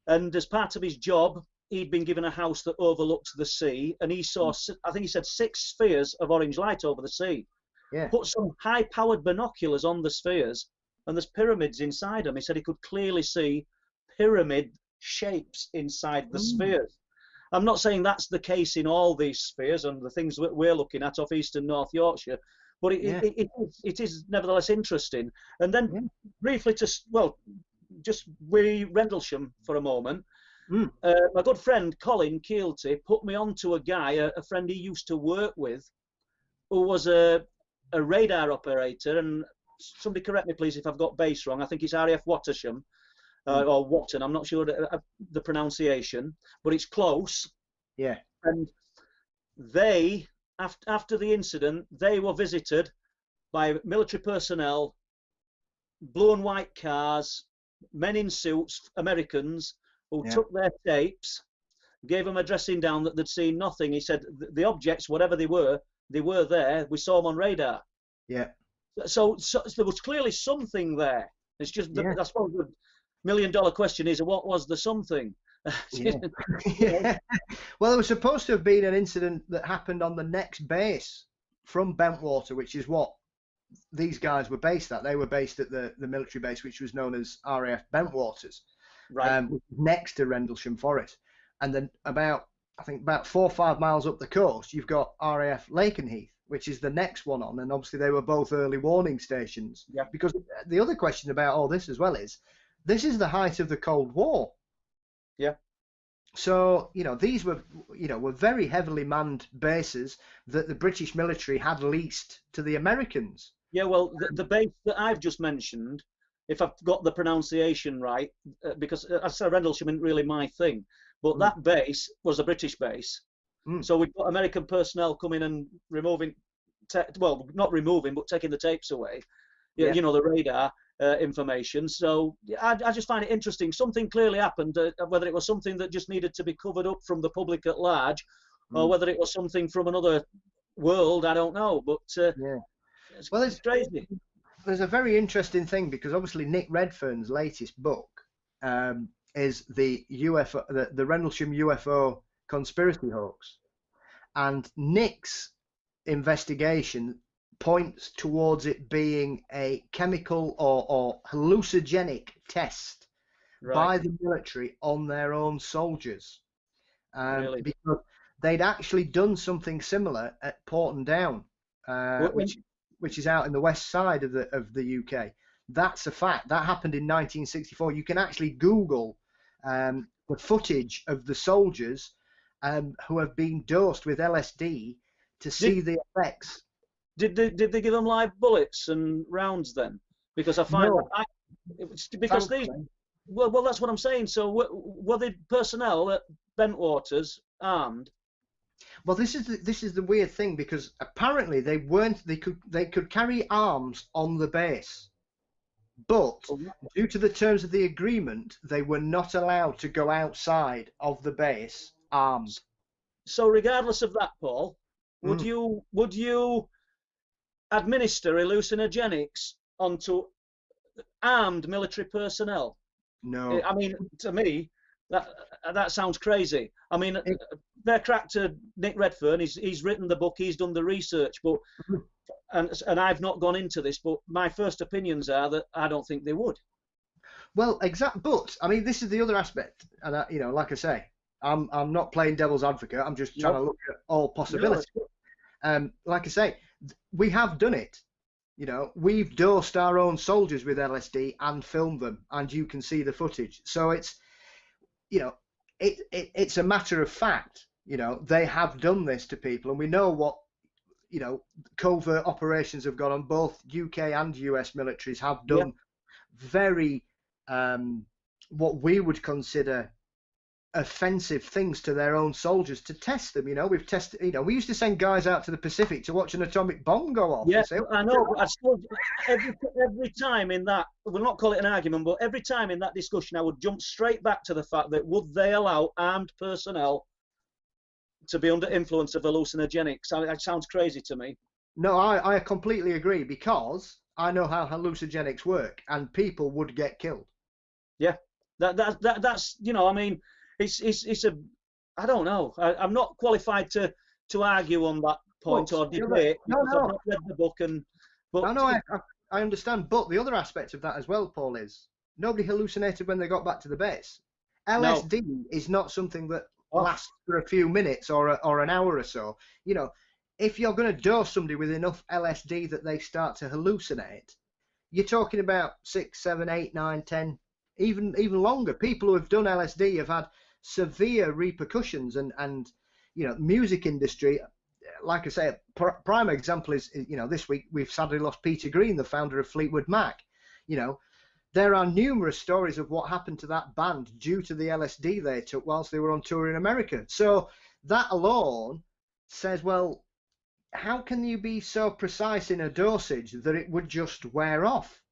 And as part of his job, he'd been given a house that overlooked the sea, and he saw, I think he said, 6 spheres of orange light over the sea. Yeah. Put some high-powered binoculars on the spheres, and there's pyramids inside them. He said he could clearly see pyramid shapes inside the spheres. I'm not saying that's the case in all these spheres and the things that we're looking at off East and North Yorkshire, but it is nevertheless interesting. And then briefly just with Rendlesham for a moment. My good friend Colin Keelty put me on to a guy, a friend he used to work with, who was a radar operator, and somebody correct me please if I've got base wrong. I think it's RAF Watersham or Watton. I'm not sure the pronunciation, but it's close. Yeah. And they, after the incident, they were visited by military personnel, blue and white cars, men in suits, Americans, who took their tapes, gave them a dressing down that they'd seen nothing. He said the objects, whatever they were there. We saw them on radar. Yeah. So there was clearly something there. It's just, I suppose the $1 million question is, what was the something? Yeah. Well, there was supposed to have been an incident that happened on the next base from Bentwater, which is what these guys were based at. They were based at the military base, which was known as RAF Bentwaters, right, next to Rendlesham Forest. And then about 4 or 5 miles up the coast, you've got RAF Lakenheath, which is the next one on. And obviously they were both early warning stations. Yeah. Because the other question about all this as well is, this is the height of the Cold War. Yeah. So, you know, these were very heavily manned bases that the British military had leased to the Americans. Yeah, well, the base that I've just mentioned, if I've got the pronunciation right, because I said Rendlesham isn't really my thing, but that base was a British base. So we've got American personnel coming and removing, not removing, but taking the tapes away, you know, the radar information. So I just find it interesting. Something clearly happened, whether it was something that just needed to be covered up from the public at large, or whether it was something from another world, I don't know. But it's crazy. There's a very interesting thing, because obviously Nick Redfern's latest book is the UFO, the Rendlesham UFO conspiracy hoax, and Nick's investigation points towards it being a chemical or hallucinogenic test by the military on their own soldiers, Really? because they'd actually done something similar at Porton Down, which is out in the west side of the UK. That's a fact. That happened in 1964. You can actually Google the footage of the soldiers who have been dosed with LSD to see the effects. Did they give them live bullets and rounds then? Because I find because these. Well, that's what I'm saying. So were the personnel at Bentwaters armed? Well, this is the weird thing, because apparently they weren't. They could carry arms on the base, but due to the terms of the agreement, they were not allowed to go outside of the base armed. So regardless of that, Paul, would you administer hallucinogenics onto armed military personnel? No. I mean, to me, that sounds crazy. I mean, fair crack to Nick Redfern. He's written the book. He's done the research, but and I've not gone into this. But my first opinions are that I don't think they would. Well, but I mean, this is the other aspect, and like I say, I'm not playing devil's advocate. I'm just trying to look at all possibilities. Like I say, we have done it. We've dosed our own soldiers with LSD and filmed them, and you can see the footage. So it's, it's a matter of fact. They have done this to people, and we know what, covert operations have gone on. Both UK and US militaries have done very, what we would consider offensive things to their own soldiers to test them. We've tested. We used to send guys out to the Pacific to watch an atomic bomb go off. Yeah, I know. But I still, every time in that, we'll not call it an argument, but every time in that discussion, I would jump straight back to the fact that would they allow armed personnel to be under influence of hallucinogenics? That sounds crazy to me. No, I completely agree, because I know how hallucinogenics work, and people would get killed. Yeah, that's I mean. It's a, I don't know. I'm not qualified to argue on that point or debate because I've not read the book. I understand. But the other aspect of that as well, Paul, is nobody hallucinated when they got back to the base. LSD is not something that lasts for a few minutes or an hour or so. If you're going to dose somebody with enough LSD that they start to hallucinate, you're talking about 6, 7, 8, 9, 10, even longer. People who have done LSD have had severe repercussions, and music industry, like I say, a prime example is this week we've sadly lost Peter Green, the founder of Fleetwood Mac. There are numerous stories of what happened to that band due to the LSD they took whilst they were on tour in America. So that alone says, well, how can you be so precise in a dosage that it would just wear off?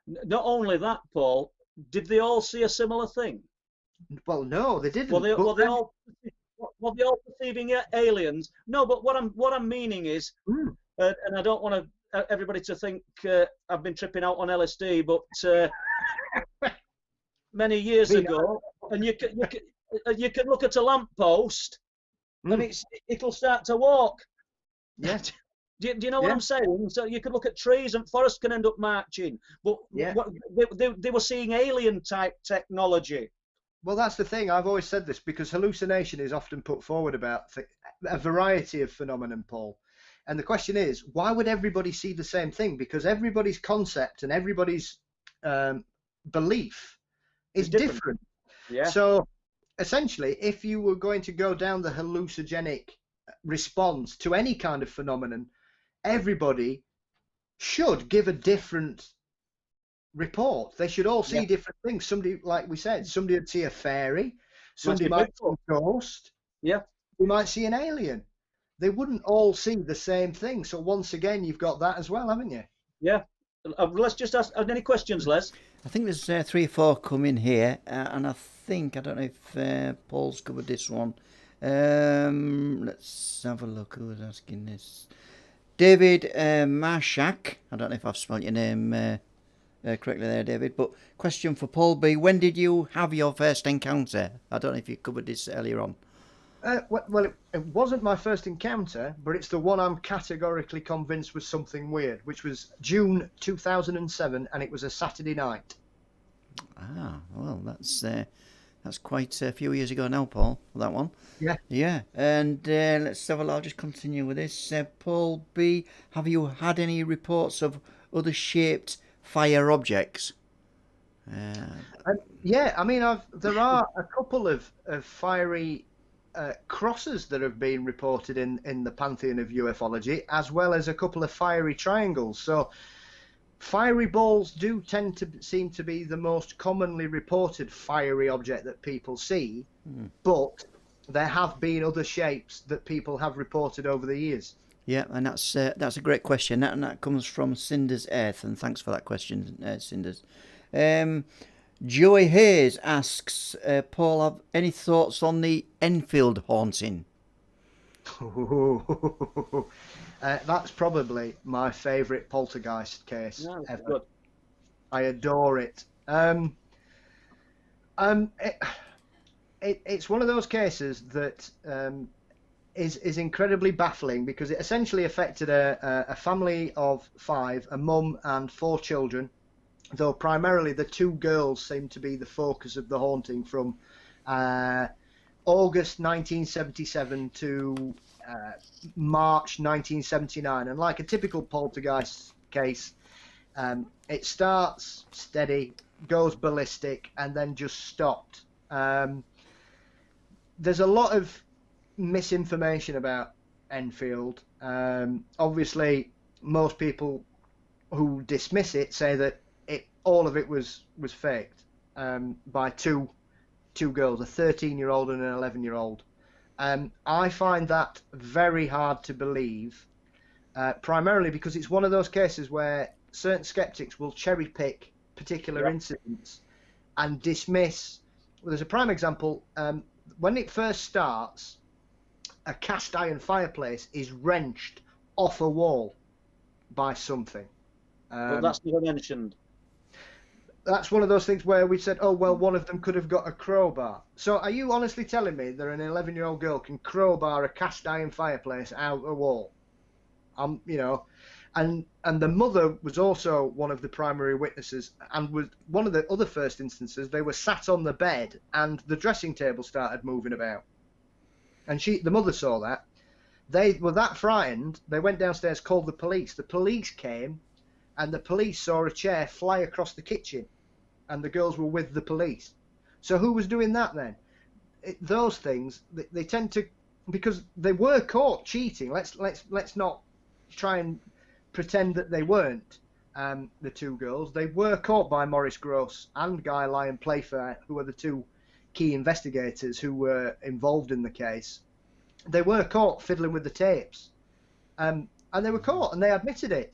Not only that, Paul, did they all see a similar thing? Well, no, they didn't. Were they all perceiving aliens? No, but what I'm meaning is, and I don't want everybody to think I've been tripping out on LSD, but many years ago, and you can look at a lamppost, and it'll start to walk. Yeah. Do you know what I'm saying? So you could look at trees, and forests can end up marching, but they were seeing alien type technology. Well, that's the thing. I've always said this, because hallucination is often put forward about a variety of phenomenon, Paul. And the question is, why would everybody see the same thing? Because everybody's concept and everybody's belief is different. Yeah. So essentially, if you were going to go down the hallucinogenic response to any kind of phenomenon, everybody should give a different report. They should all see different things. Somebody, like we said, somebody would see a fairy, somebody might see a ghost, we might see an alien. They wouldn't all see the same thing. So once again, you've got that as well, haven't you? Yeah. Let's just ask any questions, Les. I think there's 3 or 4 coming here, and I don't know if Paul's covered this one. Let's have a look who was asking this. David Marshak, I don't know if I've spelled your name correctly there, David. But question for Paul B. When did you have your first encounter? I don't know if you covered this earlier on. Well, it wasn't my first encounter, but it's the one I'm categorically convinced was something weird, which was June 2007, and it was a Saturday night. Ah, well, that's quite a few years ago now, Paul, that one. Yeah. Yeah, and let's have a look. I'll just continue with this. Paul B., have you had any reports of other shaped fire objects? Yeah, I mean, there are a couple of fiery crosses that have been reported in the pantheon of ufology, as well as a couple of fiery triangles. So fiery balls do tend to seem to be the most commonly reported fiery object that people see, but there have been other shapes that people have reported over the years. Yeah, and that's a great question, and that comes from Cinders Earth, and thanks for that question, Cinders. Joey Hayes asks, Paul, have any thoughts on the Enfield haunting? That's probably my favourite poltergeist case ever. Good. I adore it. It's one of those cases that is incredibly baffling, because it essentially affected a family of 5, a mum and 4 children, though primarily the 2 girls seem to be the focus of the haunting from August 1977 to March 1979. And like a typical poltergeist case, it starts steady, goes ballistic, and then just stopped. There's a lot of misinformation about Enfield. Obviously, most people who dismiss it say that all of it was faked by two girls, a 13-year-old and an 11-year-old. I find that very hard to believe, primarily because it's one of those cases where certain skeptics will cherry pick particular incidents and dismiss. Well, there's a prime example. When it first starts, a cast iron fireplace is wrenched off a wall by something. Well, that's never mentioned. That's one of those things where we said, oh, well, one of them could have got a crowbar. So are you honestly telling me that an 11-year-old girl can crowbar a cast iron fireplace out a wall? You know, and the mother was also one of the primary witnesses, and was one of the other first instances. They were sat on the bed and the dressing table started moving about. And the mother saw that. They were that frightened, they went downstairs, called the police. The police came, and the police saw a chair fly across the kitchen, and the girls were with the police. So who was doing that then? Those things, they tend to, because they were caught cheating. Let's not try and pretend that they weren't. The 2 girls, they were caught by Maurice Gross and Guy Lyon Playfair, who were the 2 key investigators who were involved in the case. They were caught fiddling with the tapes, and they were caught, and they admitted it.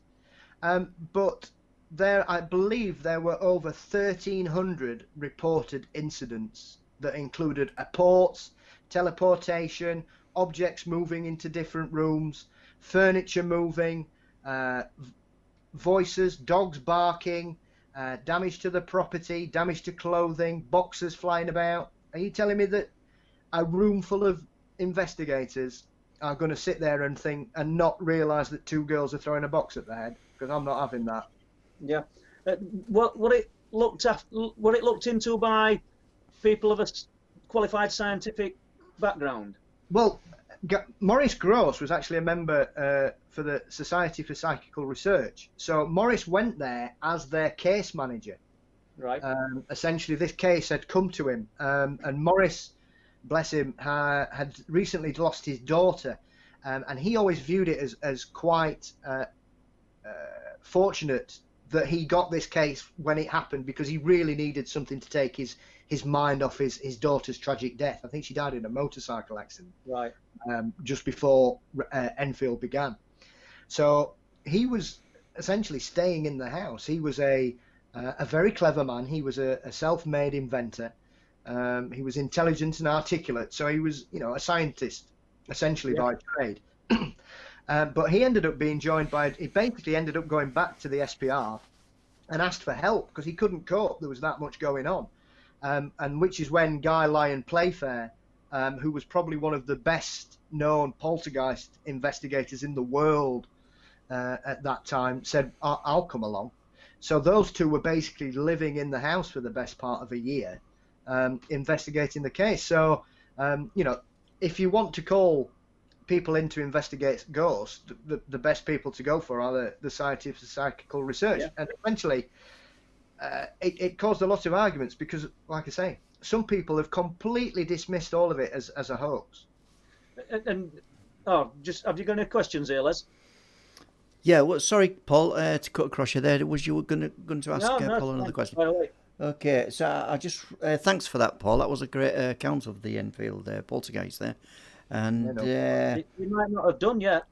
But I believe there were over 1,300 reported incidents that included apports, teleportation, objects moving into different rooms, furniture moving, voices, dogs barking, damage to the property, damage to clothing, boxes flying about. Are you telling me that a room full of investigators are going to sit there and think and not realise that 2 girls are throwing a box at their head? Because I'm not having that. Yeah. What it looked into by people of a qualified scientific background? Well, Maurice Gross was actually a member for the Society for Psychical Research. So Maurice went there as their case manager. Right. Essentially, this case had come to him, and Maurice, bless him, had recently lost his daughter, and he always viewed it as quite fortunate that he got this case when it happened, because he really needed something to take his mind off his daughter's tragic death. I think she died in a motorcycle accident. Right. Just before Enfield began. So he was essentially staying in the house. He was a very clever man. He was a self-made inventor. He was intelligent and articulate. So he was, a scientist, essentially, by trade. But he ended up being joined by, he basically ended up going back to the SPR and asked for help because he couldn't cope. There was that much going on. And which is when Guy Lyon Playfair, who was probably one of the best known poltergeist investigators in the world at that time, said, I'll come along. So those two were basically living in the house for the best part of a year, investigating the case. So, if you want to call people in to investigate ghosts, the best people to go for are the Society for Psychical Research. Yeah. And eventually, it caused a lot of arguments because, like I say, some people have completely dismissed all of it as a hoax. And have you got any questions here, Les? Yeah, well, sorry, Paul, to cut across you there. Was you going to ask Paul another question? Okay, so I just thanks for that, Paul. That was a great account of the Enfield poltergeist there, and you might not have done yet.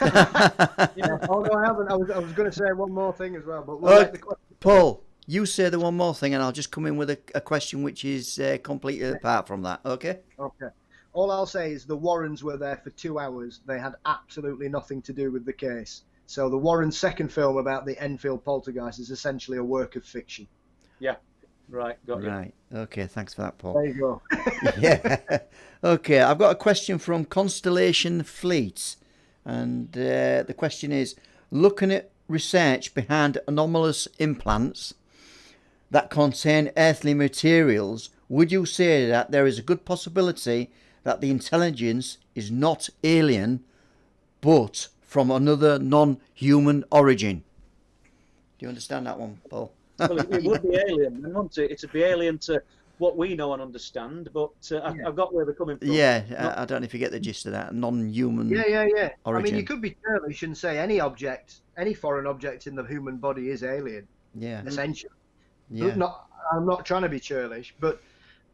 Although I haven't, I was going to say one more thing as well, but we'll Paul, you say the one more thing, and I'll just come in with a question which is completely apart from that. Okay. Okay. All I'll say is the Warrens were there for 2 hours. They had absolutely nothing to do with the case. So the Warrens' second film about the Enfield poltergeist is essentially a work of fiction. Yeah. Right. Got you. Right. Okay. Thanks for that, Paul. There you go. Yeah. Okay. I've got a question from Constellation Fleet, and the question is: looking at research behind anomalous implants that contain earthly materials, would you say that there is a good possibility that the intelligence is not alien, but from another non-human origin? Do you understand that one, Paul? Well, it would be alien, wouldn't it? It'd be alien to what we know and understand, but I've got where they're coming from. Yeah, I don't know if you get the gist of that. Non-human Yeah. origin. I mean, you could be churlish and say any foreign object in the human body is alien. Yeah. Essentially. Yeah. I'm not trying to be churlish, but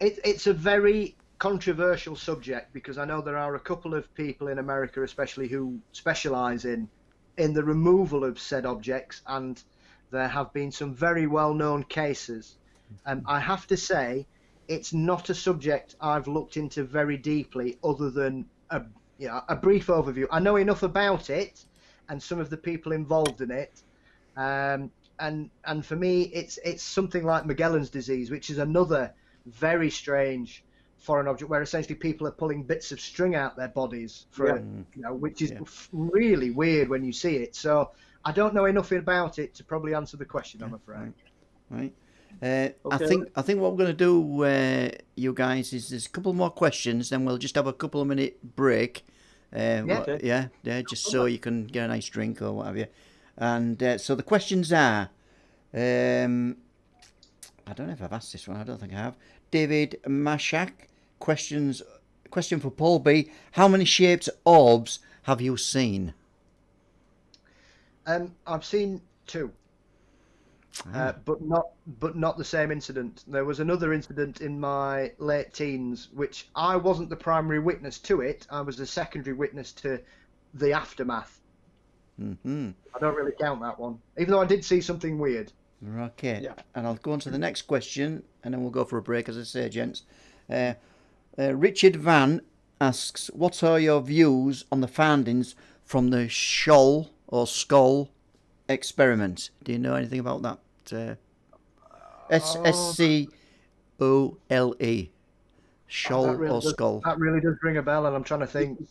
it's a very controversial subject because I know there are a couple of people in America especially who specialise in the removal of said objects, and there have been some very well-known cases. I have to say, it's not a subject I've looked into very deeply, other than a brief overview. I know enough about it and some of the people involved in it, and for me, it's something like Magellan's disease, which is another very strange foreign object where essentially people are pulling bits of string out their bodies which is really weird when you see it. So I don't know enough about it to probably answer the question, I'm afraid. Right. Okay. I think what we're going to do, you guys, is there's a couple more questions, then we'll just have a couple of minute break. Just so you can get a nice drink or what have you. And so the questions are, I don't know if I've asked this one. I don't think I have. David Mashak, question for Paul B. How many shaped orbs have you seen? I've seen 2, but not the same incident. There was another incident in my late teens, which I wasn't the primary witness to it. I was the secondary witness to the aftermath. Mm-hmm. I don't really count that one, even though I did see something weird. Okay, yeah. And I'll go on to the next question, and then we'll go for a break, as I say, gents. Richard Van asks, what are your views on the findings from the Scholl or Skull experiment? Do you know anything about that? SCOLE. Scholl or Skull. That really does ring a bell, and I'm trying to think.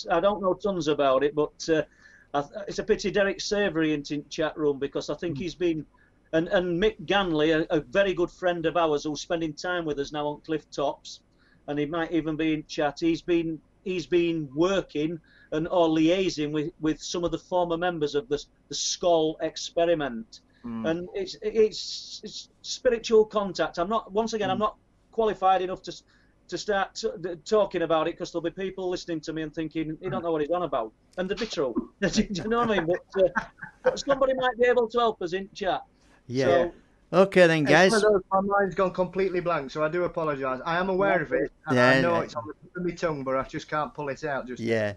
I don't know tons about it, but it's a pity Derek Savory isn't in chat room, because I think he's been... And Mick Ganley, a very good friend of ours who's spending time with us now on Cliff Tops, and he might even be in chat. He's been working or liaising with some of the former members of the Skull experiment, and it's spiritual contact. I'm not qualified enough to start talking about it, because there'll be people listening to me and thinking he don't know what he's on about, and they'd be true. Do you know what I mean? But somebody might be able to help us in chat. Yeah. So, okay then, guys. My mind's gone completely blank, so I do apologise. I am aware of it. And I know it's on the tip of my tongue, but I just can't pull it out.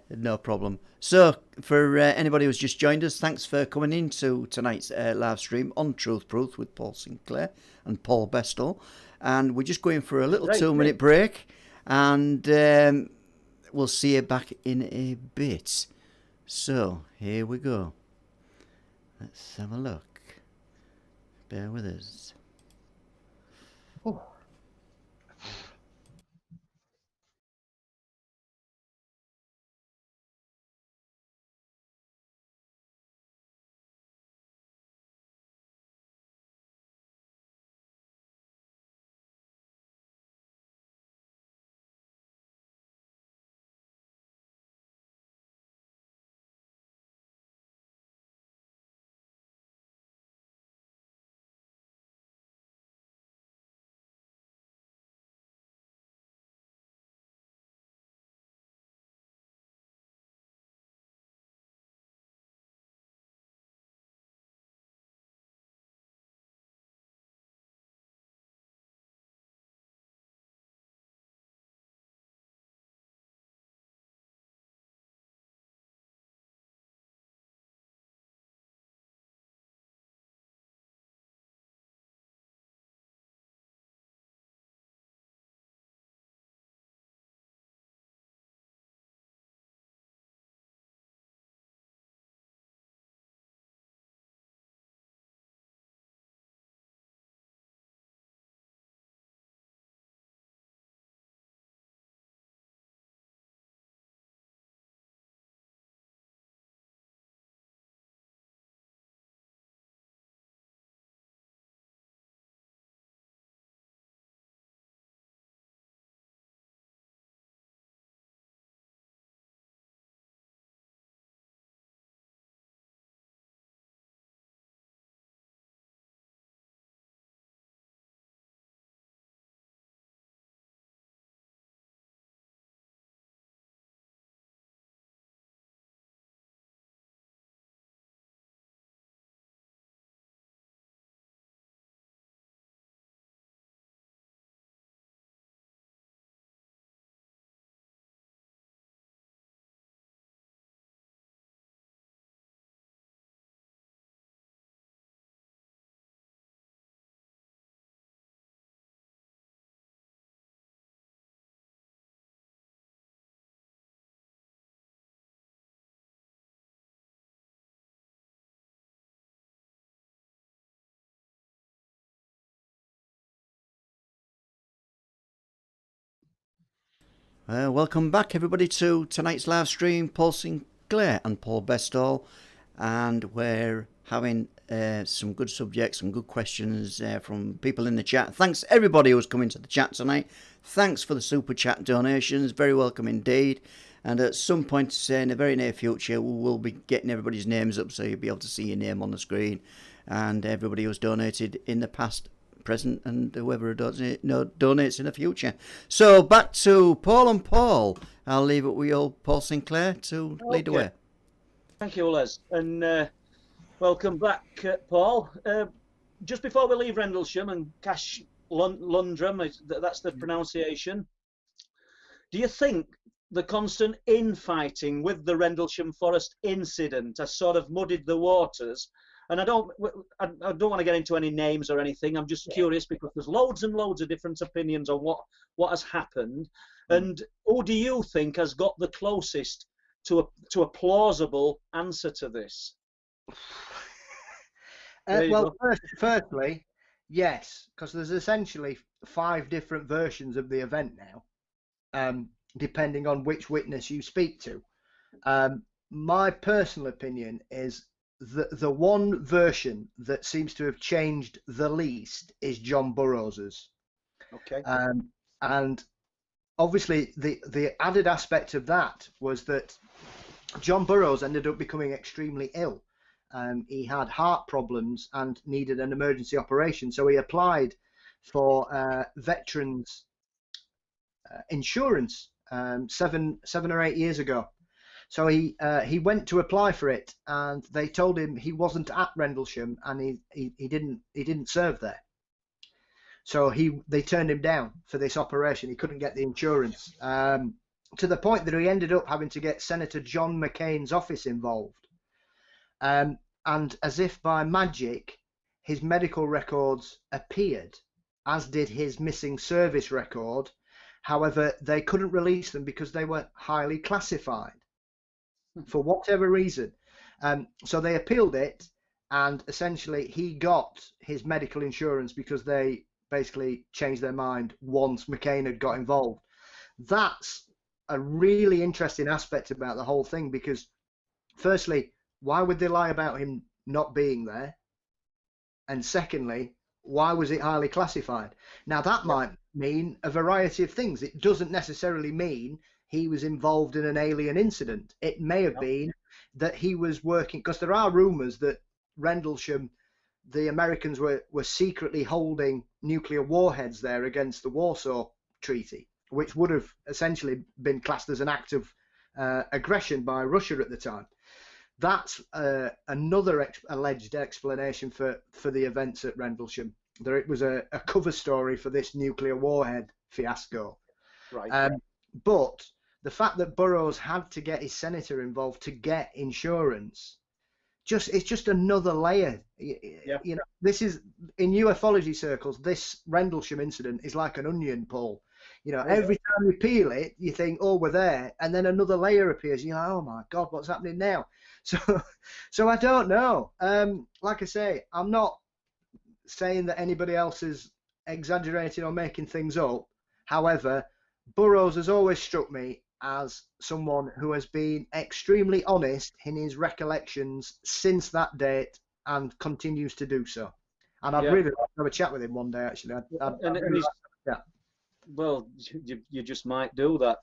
No problem. So, for anybody who's just joined us, thanks for coming into tonight's live stream on Truth Proof with Paul Sinclair and Paul Bestall. And we're just going for a little 2-minute break, and we'll see you back in a bit. So, here we go. Let's have a look. bear with us. Oh. Welcome back, everybody, to tonight's live stream. Paul Sinclair and Paul Bestall, and we're having some good subjects, some good questions from people in the chat. Thanks everybody who's coming to the chat tonight. Thanks for the super chat donations, very welcome indeed. And at some point in the very near future, we will be getting everybody's names up, so you'll be able to see your name on the screen, and everybody who's donated in the past, present, and whoever donates in the future. So back to Paul and Paul. I'll leave it with you, Paul Sinclair, to lead the way. Thank you, Les, and welcome back, Paul. Just before we leave Rendlesham and Cash Lundrum, that's the pronunciation, do you think the constant infighting with the Rendlesham Forest incident has sort of muddied the waters? And I don't want to get into any names or anything. I'm just curious because there's loads and loads of different opinions on what has happened. And who do you think has got the closest to a plausible answer to this? Well, firstly, yes, because there's essentially 5 different versions of the event now, depending on which witness you speak to. My personal opinion is the one version that seems to have changed the least is John Burroughs's. Okay. And obviously the added aspect of that was that John Burroughs ended up becoming extremely ill. He had heart problems and needed an emergency operation, so he applied for veterans insurance 7 or 8 years ago. So he went to apply for it, and they told him he wasn't at Rendlesham, and he didn't serve there. So they turned him down for this operation. He couldn't get the insurance, to the point that he ended up having to get Senator John McCain's office involved. And as if by magic, his medical records appeared, as did his missing service record. However, they couldn't release them because they were highly classified for whatever reason. So they appealed it, and essentially he got his medical insurance because they basically changed their mind once McCain had got involved. That's a really interesting aspect about the whole thing, because firstly, why would they lie about him not being there? And secondly, why was it highly classified? Now, that might mean a variety of things. It doesn't necessarily mean he was involved in an alien incident. It may have been that he was working, because there are rumours that Rendlesham, the Americans were secretly holding nuclear warheads there against the Warsaw Treaty, which would have essentially been classed as an act of aggression by Russia at the time. That's another alleged explanation for the events at Rendlesham. There it was a cover story for this nuclear warhead fiasco. Right. But the fact that Burroughs had to get his senator involved to get insurance, it's just another layer. Yeah. You know, this is, in ufology circles, this Rendlesham incident is like an onion, Paul. You know, every time you peel it, you think, oh, we're there, and then another layer appears. You're like, oh my God, what's happening now? So I don't know. Like I say, I'm not saying that anybody else is exaggerating or making things up. However, Burroughs has always struck me as someone who has been extremely honest in his recollections since that date and continues to do so. And I'd really like to have a chat with him one day, actually. Well, you just might do that.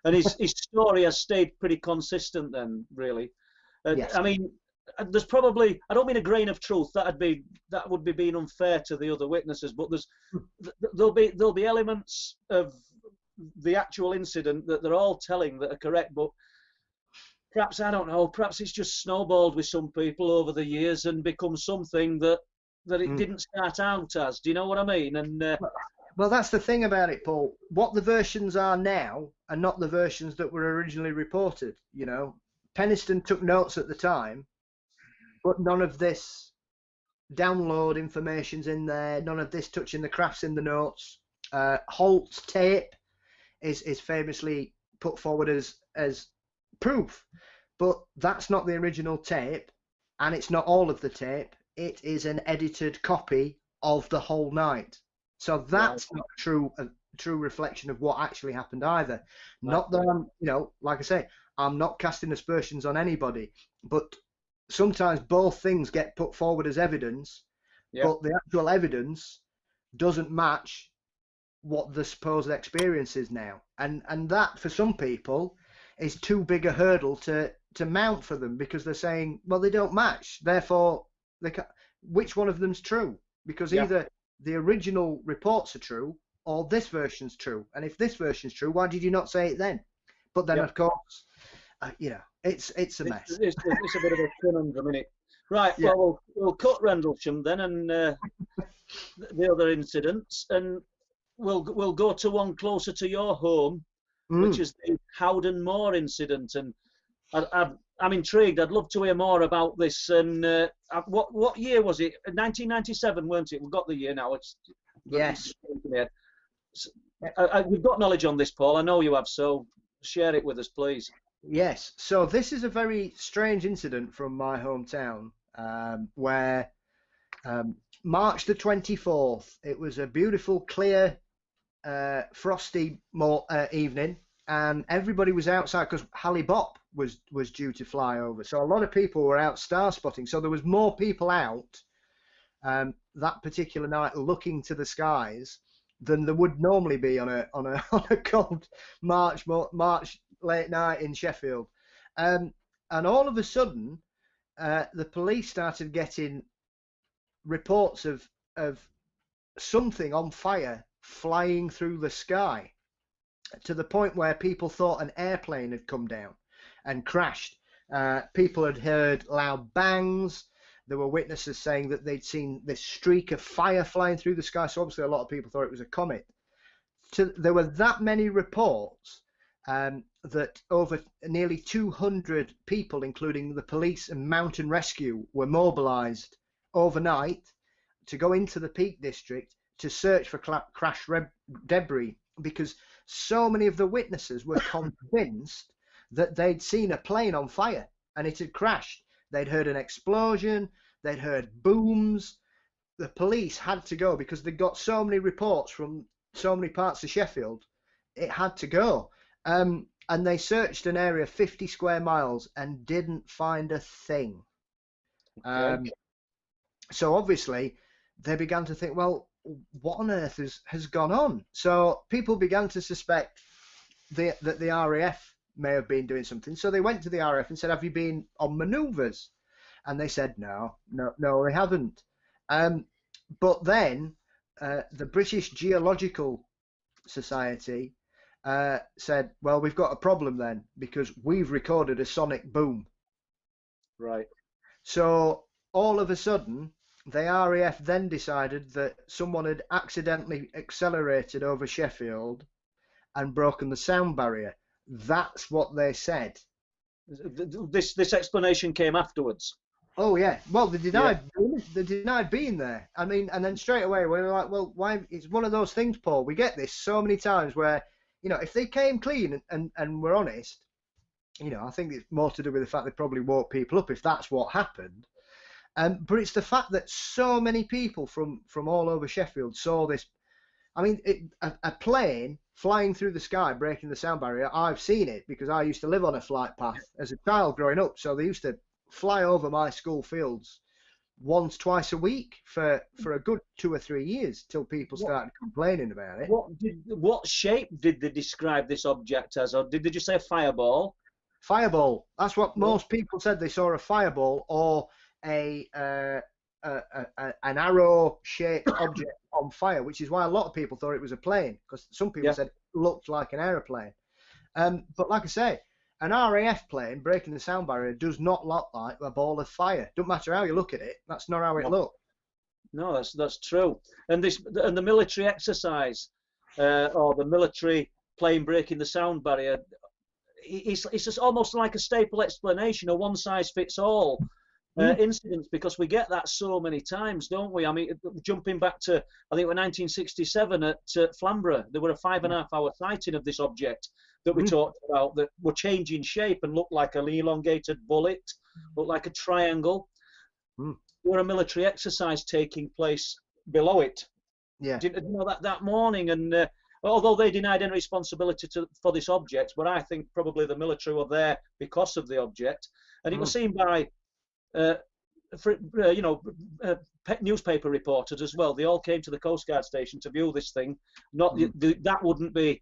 And his story has stayed pretty consistent then, really. Yes. I mean, there's probably, I don't mean a grain of truth, that would be being unfair to the other witnesses, but there'll be elements of the actual incident that they're all telling that are correct, but perhaps, I don't know, perhaps it's just snowballed with some people over the years and become something that it didn't start out as. Do you know what I mean? And well, that's the thing about it, Paul. What the versions are now are not the versions that were originally reported. You know, Penniston took notes at the time, but none of this download information's in there. None of this touching the crafts in the notes. Holt's tape is famously put forward as proof, but that's not the original tape, and it's not all of the tape. It is an edited copy of the whole night. So that's not a true reflection of what actually happened either. Not that I'm, you know, like I say, I'm not casting aspersions on anybody, but sometimes both things get put forward as evidence, but the actual evidence doesn't match what the supposed experience is now. And that, for some people, is too big a hurdle to mount for them, because they're saying, well, they don't match, therefore which one of them's true? Because either the original reports are true or this version's true, and if this version's true, why did you not say it then? But then of course, you know, it's a mess. It's a bit of a conundrum, isn't it? Right. Well, we'll cut Rendlesham then, and the other incidents, and we'll go to one closer to your home, which is the Howden Moor incident. And I'm intrigued. I'd love to hear more about this. And what year was it? 1997, weren't it? We've got the year now. Yes. You've got knowledge on this, Paul. I know you have. So share it with us, please. Yes. So this is a very strange incident from my hometown, where March the 24th, it was a beautiful, clear, frosty evening, and everybody was outside because Halley-Bopp was due to fly over. So a lot of people were out star spotting. So there was more people out that particular night looking to the skies than there would normally be on a cold March late night in Sheffield. And all of a sudden, the police started getting reports of something on fire flying through the sky, to the point where people thought an airplane had come down and crashed. People had heard loud bangs. There were witnesses saying that they'd seen this streak of fire flying through the sky. So obviously a lot of people thought it was a comet. There were that many reports that over nearly 200 people, including the police and mountain rescue, were mobilised overnight to go into the Peak District to search for crash debris, because so many of the witnesses were convinced that they'd seen a plane on fire and it had crashed. They'd heard an explosion, they'd heard booms. The police had to go because they got so many reports from so many parts of Sheffield. It had to go. And they searched an area 50 square miles and didn't find a thing. Okay. So obviously they began to think, well, what on earth has gone on? So people began to suspect that the RAF may have been doing something. So they went to the RAF and said, have you been on manoeuvres? And they said, no, they haven't. But then the British Geological Society said, well, we've got a problem then, because we've recorded a sonic boom. Right. So all of a sudden, the RAF then decided that someone had accidentally accelerated over Sheffield and broken the sound barrier. That's what they said. This explanation came afterwards. Oh yeah. Well, they denied being there. I mean, and then straight away we were like, well, why? It's one of those things, Paul. We get this so many times where, you know, if they came clean and were honest, you know, I think it's more to do with the fact they probably woke people up if that's what happened. But it's the fact that so many people from all over Sheffield saw this. I mean, a plane flying through the sky, breaking the sound barrier. I've seen it because I used to live on a flight path as a child growing up. So they used to fly over my school fields once, twice a week for a good 2 or 3 years till people started complaining about it. What shape did they describe this object as, or did they just say a fireball? Fireball. That's what most people said. They saw a fireball or an arrow-shaped object on fire, which is why a lot of people thought it was a plane, because some people said it looked like an aeroplane. But like I say, an RAF plane breaking the sound barrier does not look like a ball of fire. Don't matter how you look at it. That's not how it looks. No, that's true. And the military exercise, or the military plane breaking the sound barrier, it's just almost like a staple explanation, a one-size-fits-all incident, because we get that so many times, don't we? I mean, jumping back to, I think it was 1967 at Flamborough, there were a 5.5-hour sighting of this object that we talked about that were changing shape and looked like an elongated bullet, looked like a triangle. There were a military exercise taking place below it. Yeah. Did you know that morning? And although they denied any responsibility for this object, but I think probably the military were there because of the object, and it was seen by newspaper reporters as well. They all came to the Coast Guard station to view this thing. That wouldn't be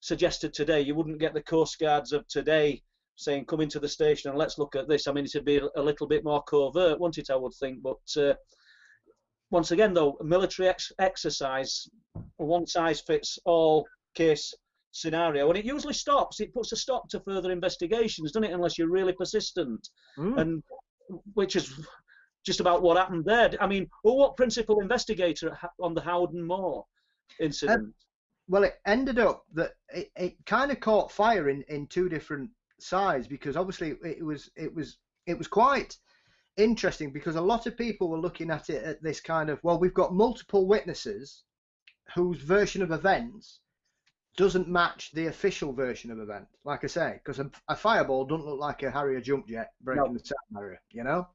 suggested today. You wouldn't get the Coast Guards of today saying, come into the station and let's look at this. I mean, it'd be a little bit more covert, wouldn't it, I would think. But once again, though, military exercise, a one-size-fits-all case scenario, and it usually stops. It puts a stop to further investigations, doesn't it, unless you're really persistent. And which is just about what happened there. I mean, what principal investigator on the Howden Moor incident? Well, it ended up that it kind of caught fire in two different sides, because obviously it was quite interesting, because a lot of people were looking at it at this kind of, well, we've got multiple witnesses whose version of events doesn't match the official version of events. Like I say, because a fireball doesn't look like a Harrier jump jet breaking the sound barrier, you know.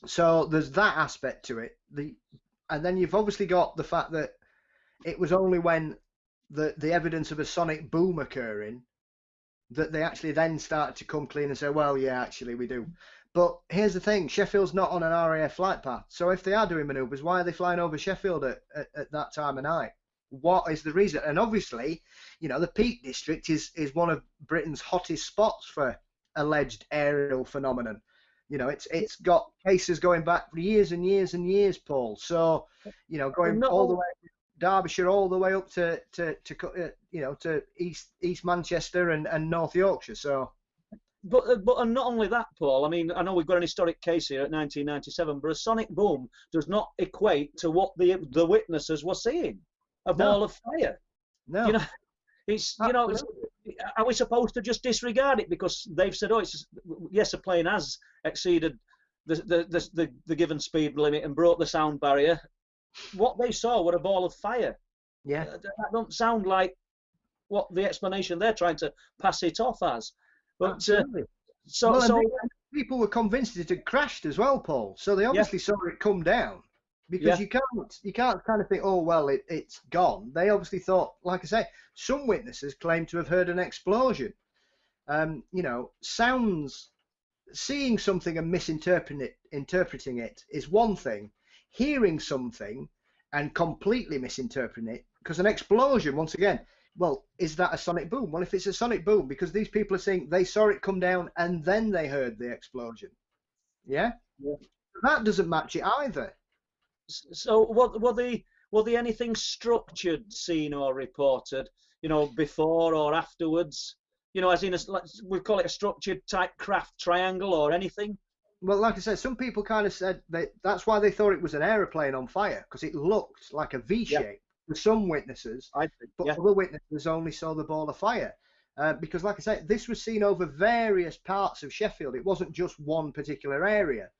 So there's that aspect to it. And then you've obviously got the fact that it was only when the evidence of a sonic boom occurring that they actually then started to come clean and say, well, yeah, actually we do. But here's the thing, Sheffield's not on an RAF flight path. So if they are doing manoeuvres, why are they flying over Sheffield at that time of night? What is the reason? And obviously, you know, the Peak District is one of Britain's hottest spots for alleged aerial phenomenon. You know, it's got cases going back for years and years and years, Paul. So, you know, going all the way to Derbyshire, all the way up to East Manchester and North Yorkshire. So, but and not only that, Paul. I mean, I know we've got an historic case here at 1997, but a sonic boom does not equate to what the witnesses were seeing. A ball of fire. No. You know, it's, you know, are we supposed to just disregard it because they've said, oh, it's, yes, a plane has exceeded the given speed limit and broke the sound barrier. What they saw were a ball of fire. Yeah. That don't sound like what the explanation they're trying to pass it off as. But people were convinced it had crashed as well, Paul. So they obviously saw it come down, because you can't kind of think, oh well, it's gone. They obviously thought, like I say, some witnesses claim to have heard an explosion. You know, sounds, seeing something and interpreting it is one thing. Hearing something and completely misinterpreting it, because an explosion, once again, well, is that a sonic boom? Well, if it's a sonic boom, because these people are saying they saw it come down and then they heard the explosion. Yeah? That doesn't match it either. So were they anything structured seen or reported, you know, before or afterwards? You know, as in we call it a structured type craft triangle or anything? Well, like I said, some people kind of said that's why they thought it was an aeroplane on fire, because it looked like a V shape to some witnesses, but other witnesses only saw the ball of fire. Because, like I said, this was seen over various parts of Sheffield. It wasn't just one particular area.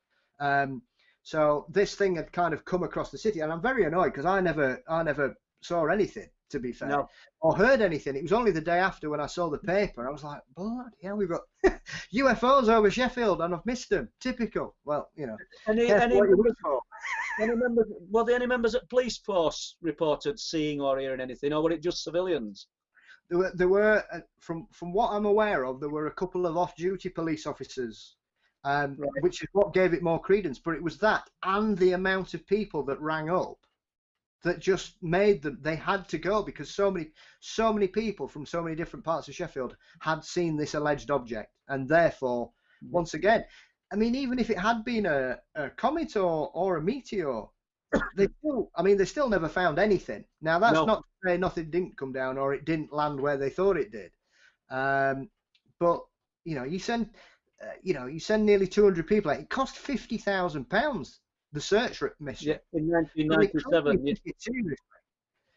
So this thing had kind of come across the city, and I'm very annoyed because I never saw anything, to be fair, or heard anything. It was only the day after when I saw the paper. I was like, bloody hell, we've got UFOs over Sheffield, and I've missed them. Typical. Well, you know. Were there any members at police force reported seeing or hearing anything, or were it just civilians? There were from what I'm aware of, there were a couple of off-duty police officers, which is what gave it more credence. But it was that and the amount of people that rang up that just made them, they had to go, because so many people from so many different parts of Sheffield had seen this alleged object, and therefore, once again, I mean, even if it had been a comet or a meteor, they still never found anything. Now that's not to say nothing didn't come down or it didn't land where they thought it did, but you know, you send nearly 200 people. It cost £50,000. The search mission. Yeah, in 1997.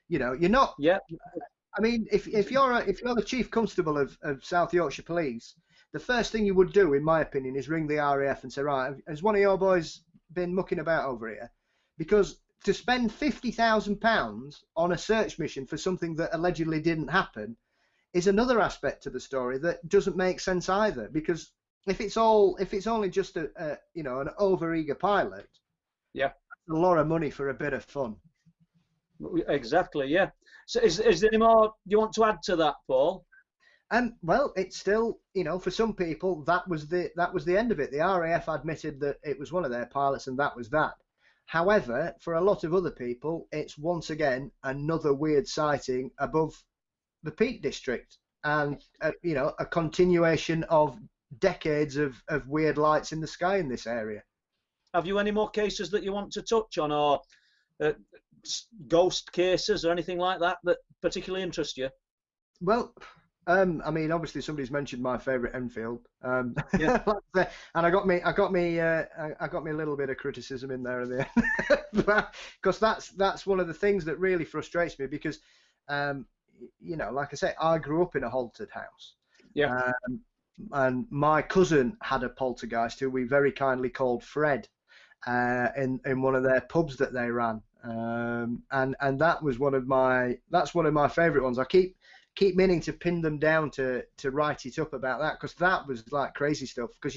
You know, you're not. Yeah. I mean, if you're the chief constable of South Yorkshire Police, the first thing you would do, in my opinion, is ring the RAF and say, right, has one of your boys been mucking about over here? Because to spend £50,000 on a search mission for something that allegedly didn't happen is another aspect to the story that doesn't make sense either. Because if it's only just an overeager pilot. Yeah, a lot of money for a bit of fun. Exactly. Yeah. So, is there any more you want to add to that, Paul? Well, it's still, you know, for some people that was the end of it. The RAF admitted that it was one of their pilots, and that was that. However, for a lot of other people, it's once again another weird sighting above the Peak District, and you know, a continuation of decades of weird lights in the sky in this area. Have you any more cases that you want to touch on, or ghost cases or anything like that that particularly interest you? Well, I mean, obviously somebody's mentioned my favourite Enfield, and I got me a little bit of criticism in there at the end, because that's one of the things that really frustrates me, because you know, like I say, I grew up in a haunted house. Yeah. And my cousin had a poltergeist who we very kindly called Fred, in one of their pubs that they ran, and that was one of my favourite ones. I keep meaning to pin them down to write it up about that, because that was like crazy stuff. Because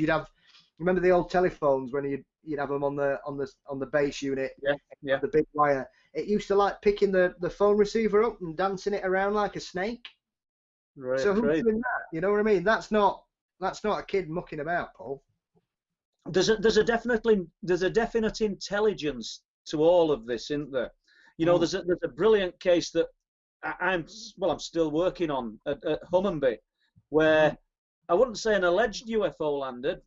remember the old telephones when you'd have them on the base unit, the big wire. It used to like picking the phone receiver up and dancing it around like a snake. Right. So who's doing that? You know what I mean? That's not a kid mucking about, Paul. There's a definite intelligence to all of this, isn't there? You know, there's a brilliant case that I'm still working on at Humpty-Doo, where I wouldn't say an alleged UFO landed.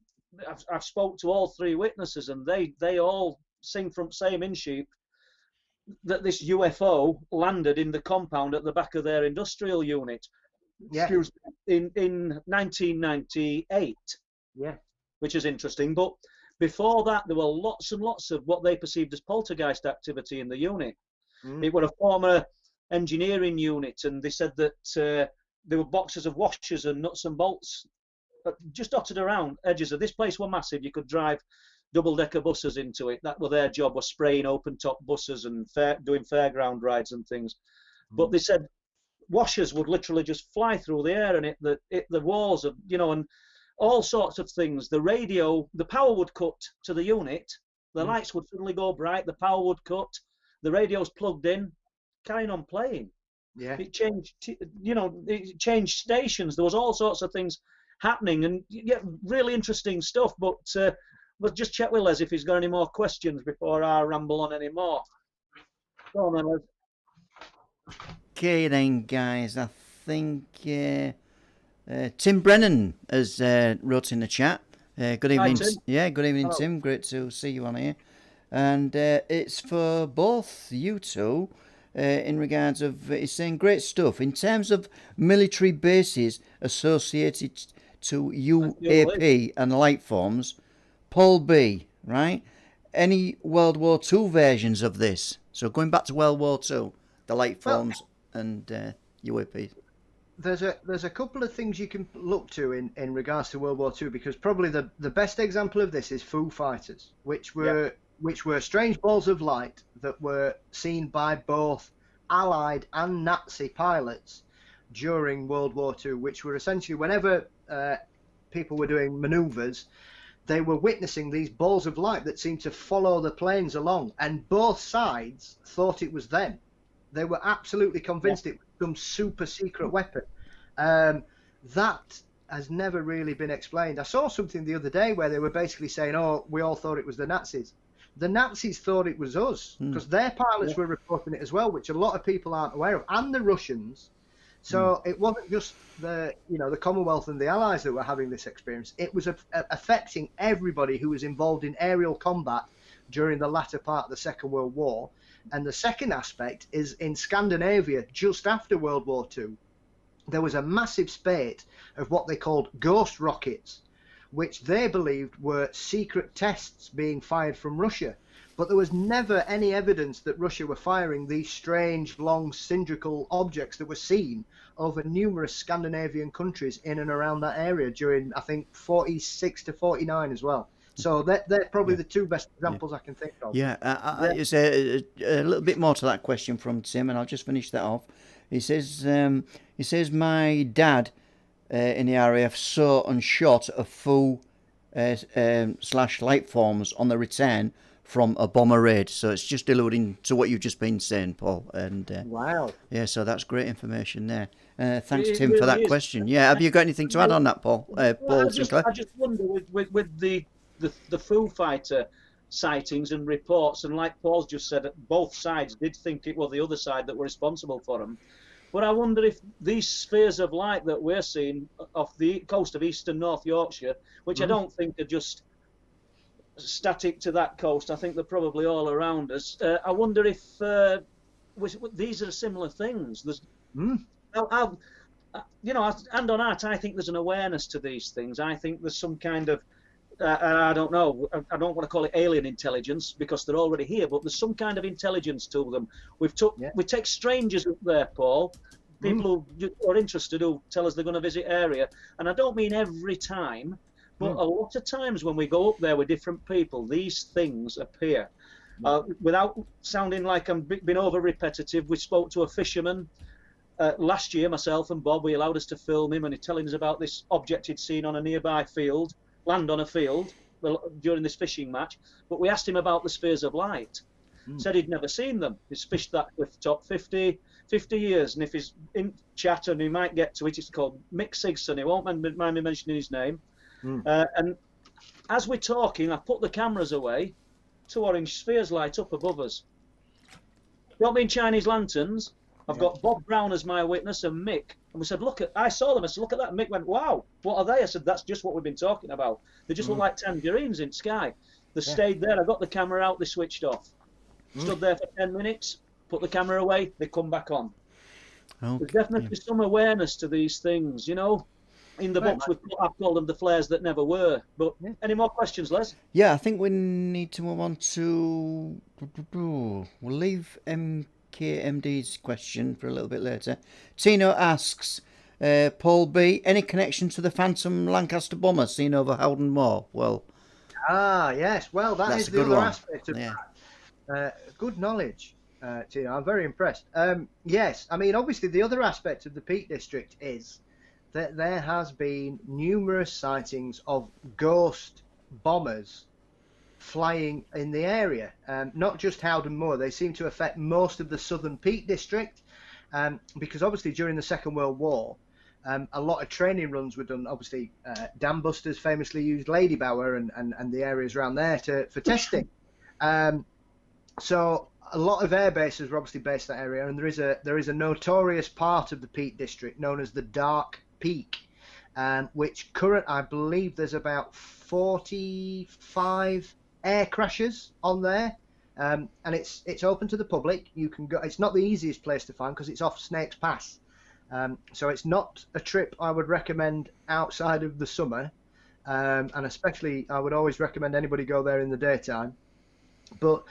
I've spoke to all three witnesses, and they all sing from same in sheep that this UFO landed in the compound at the back of their industrial unit. Yeah. In 1998. Yeah. Which is interesting. But before that, there were lots and lots of what they perceived as poltergeist activity in the unit. It was a former engineering unit, and they said that there were boxes of washers and nuts and bolts just dotted around edges of this place. Were massive. You could drive double-decker buses into it. That was their job, was spraying open-top buses and doing fairground rides and things. But they said washers would literally just fly through the air and hit the walls of, you know, and all sorts of things. The radio, the power would cut to the unit, the lights would suddenly go bright, the power would cut, the radio's plugged in, carrying on playing. Yeah. It changed, it changed stations. There was all sorts of things happening, and really interesting stuff. But we'll just check with Les if he's got any more questions before I ramble on any more. Go on then, Les. Okay then, guys. I think Tim Brennan has wrote in the chat. Good evening. Hi, Tim. Yeah, good evening, Hello. Tim. Great to see you on here. And it's for both you two. In regards of, he's saying great stuff in terms of military bases associated to UAP and light forms. Paul B, right? Any World War II versions of this? So going back to World War II, the light forms and UAP. There's a couple of things you can look to in regards to World War II, because probably the best example of this is Foo Fighters, which were strange balls of light that were seen by both Allied and Nazi pilots during World War II, which were essentially whenever people were doing manoeuvres, they were witnessing these balls of light that seemed to follow the planes along, and both sides thought it was them. They were absolutely convinced it was some super secret weapon. That has never really been explained. I saw something the other day where they were basically saying, oh, we all thought it was the Nazis. The Nazis thought it was us, because their pilots were reporting it as well, which a lot of people aren't aware of, and the Russians. So it wasn't just the Commonwealth and the Allies that were having this experience. It was affecting everybody who was involved in aerial combat during the latter part of the Second World War. And the second aspect is in Scandinavia, just after World War II, there was a massive spate of what they called ghost rockets, which they believed were secret tests being fired from Russia. But there was never any evidence that Russia were firing these strange, long, cylindrical objects that were seen over numerous Scandinavian countries in and around that area during, I think, 46 to 49 as well. So they're probably the two best examples I can think of. Yeah, it's a little bit more to that question from Tim, and I'll just finish that off. He says, my dad in the RAF saw and shot a Foo / light forms on the return from a bomber raid. So it's just alluding to what you've just been saying, Paul. And wow. Yeah, so that's great information there. Thanks, Tim, for that question. Yeah, have you got anything to add on that, Paul? Paul Sinclair? I just wonder with the Foo Fighter sightings and reports, and like Paul's just said, both sides did think it was the other side that were responsible for them. But I wonder if these spheres of light that we're seeing off the coast of East and North Yorkshire, which I don't think are just static to that coast, I think they're probably all around us. I wonder if these are similar things. There's, hand on heart, I think there's an awareness to these things. I think there's some kind of I don't know. I don't want to call it alien intelligence because they're already here, but there's some kind of intelligence to them. We take strangers up there, Paul. People who are interested who tell us they're going to visit area, and I don't mean every time, but a lot of times when we go up there with different people, these things appear. Without sounding like I'm being over repetitive, we spoke to a fisherman last year. Myself and Bob, we allowed us to film him, and he's telling us about this object he'd seen on a nearby field. Land on a field during this fishing match, but we asked him about the spheres of light. Said he'd never seen them. He's fished that cliff top 50 years, and if he's in chat and he might get to it, it's called Mick Sigson. He won't mind me mentioning his name. And as we're talking, I put the cameras away. 2 orange spheres light up above us. Don't mean Chinese lanterns. I've got Bob Brown as my witness and Mick. And we said, I saw them. I said, look at that. And Mick went, wow, what are they? I said, that's just what we've been talking about. They just look like tangerines in sky. They stayed there. I got the camera out. They switched off. Stood there for 10 minutes, put the camera away. They come back on. Okay. There's definitely some awareness to these things, In the books, I've called them the flares that never were. But any more questions, Les? Yeah, I think we need to move on to... We'll leave KMD's question for a little bit later. Tino asks, Paul B, any connection to the Phantom Lancaster bomber seen over Howden Moor? Well, yes. Well, that's the other aspect of that. Good knowledge, Tino. I'm very impressed. Yes, I mean, obviously, the other aspect of the Peak District is that there has been numerous sightings of ghost bombers flying in the area. Not just Howden Moor, they seem to affect most of the southern Peak District, because obviously during the Second World War, a lot of training runs were done. Obviously, Dam Busters famously used Lady Bower and the areas around there for testing. So a lot of air bases were obviously based in that area, and there is a notorious part of the Peak District known as the Dark Peak, which I believe there's about 45 air crashes on there, and it's open to the public. You can go. It's not the easiest place to find because it's off Snakes Pass, so it's not a trip I would recommend outside of the summer, and especially I would always recommend anybody go there in the daytime. But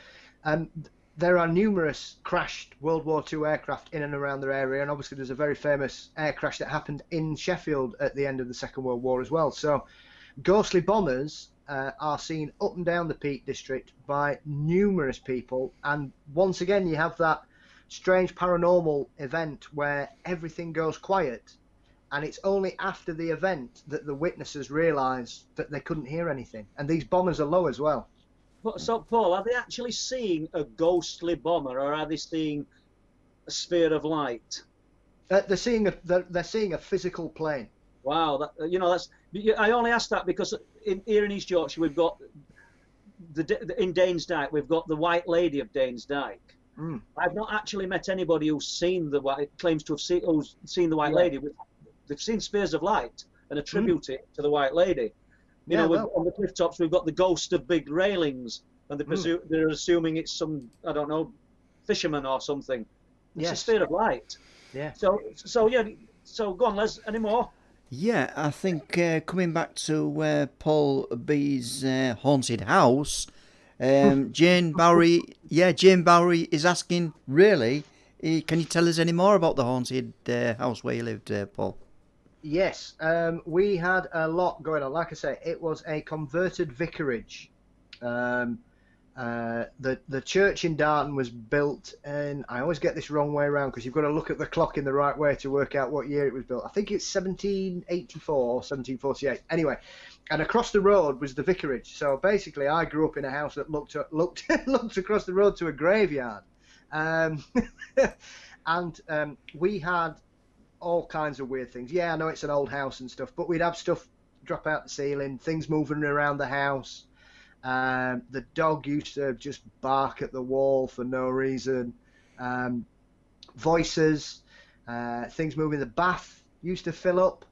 there are numerous crashed World War II aircraft in and around their area, and obviously there's a very famous air crash that happened in Sheffield at the end of the Second World War as well. So ghostly bombers are seen up and down the Peak District by numerous people, and once again you have that strange paranormal event where everything goes quiet, and it's only after the event that the witnesses realise that they couldn't hear anything, and these bombers are low as well. So, Paul, are they actually seeing a ghostly bomber, or are they seeing a sphere of light? They're seeing a physical plane. Wow, that's. I only asked that because here in East Yorkshire we've got in Danes Dyke we've got the White Lady of Danes Dyke. Mm. I've not actually met anybody who's seen claims to have seen the White Lady. They've seen spheres of light and attribute it to the White Lady. On the cliff tops, we've got the ghost of big railings, and they're assuming it's some, I don't know, fisherman or something. It's a sphere of light. Yeah. So go on, Les. Any more? Yeah, I think coming back to Paul B's haunted house, Jane Bowery. Yeah, Jane Bowery is asking, really, can you tell us any more about the haunted house where you lived, Paul? Yes, we had a lot going on. Like I say, it was a converted vicarage. The church in Darton was built in, I always get this wrong way around because you've got to look at the clock in the right way to work out what year it was built. I think it's 1784 or 1748. Anyway, and across the road was the vicarage. So basically, I grew up in a house that looked across the road to a graveyard, and we had all kinds of weird things. Yeah, I know it's an old house and stuff, but we'd have stuff drop out the ceiling, things moving around the house. The dog used to just bark at the wall for no reason. Voices, things moving. The bath used to fill up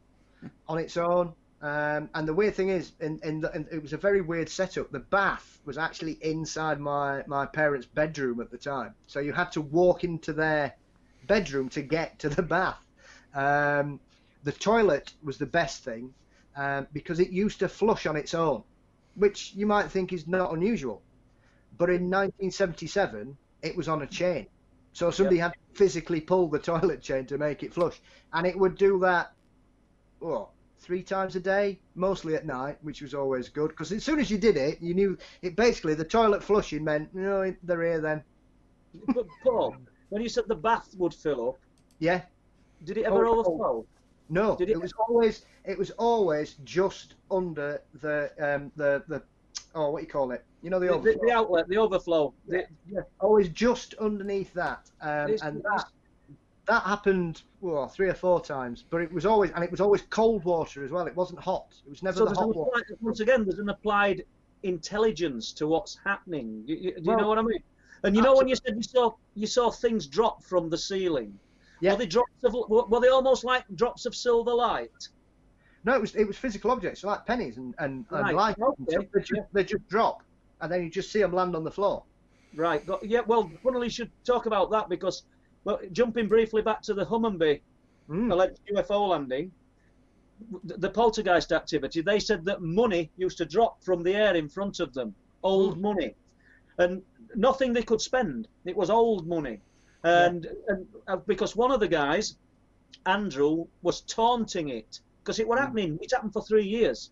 on its own. And the weird thing is, it was a very weird setup. The bath was actually inside my parents' bedroom at the time. So you had to walk into their bedroom to get to the bath. The toilet was the best thing because it used to flush on its own, which you might think is not unusual. But in 1977, it was on a chain. So somebody had to physically pull the toilet chain to make it flush. And it would do that 3 times a day, mostly at night, which was always good. Because as soon as you did it, you knew it. Basically, the toilet flushing meant, they're here then. But Paul, when you said the bath would fill up, yeah. Did it ever overflow? No, it was always just under the what do you call it? The overflow. The outlet, the overflow. Yeah. Always just underneath that, and that happened 3 or 4 times. But it was always cold water as well. It wasn't hot. It was never the hot water. Once again, there's an applied intelligence to what's happening. Do you know what I mean? And when you said you saw things drop from the ceiling. Yeah. Were they almost like drops of silver light? No, it was physical objects like pennies and light. Okay. They just drop, and then you just see them land on the floor. Right. Yeah. Well, funnily, should talk about that because, jumping briefly back to the Humpty alleged UFO landing, the poltergeist activity. They said that money used to drop from the air in front of them, old money, and nothing they could spend. It was old money. And because one of the guys, Andrew, was taunting it because it was happening. It happened for 3 years,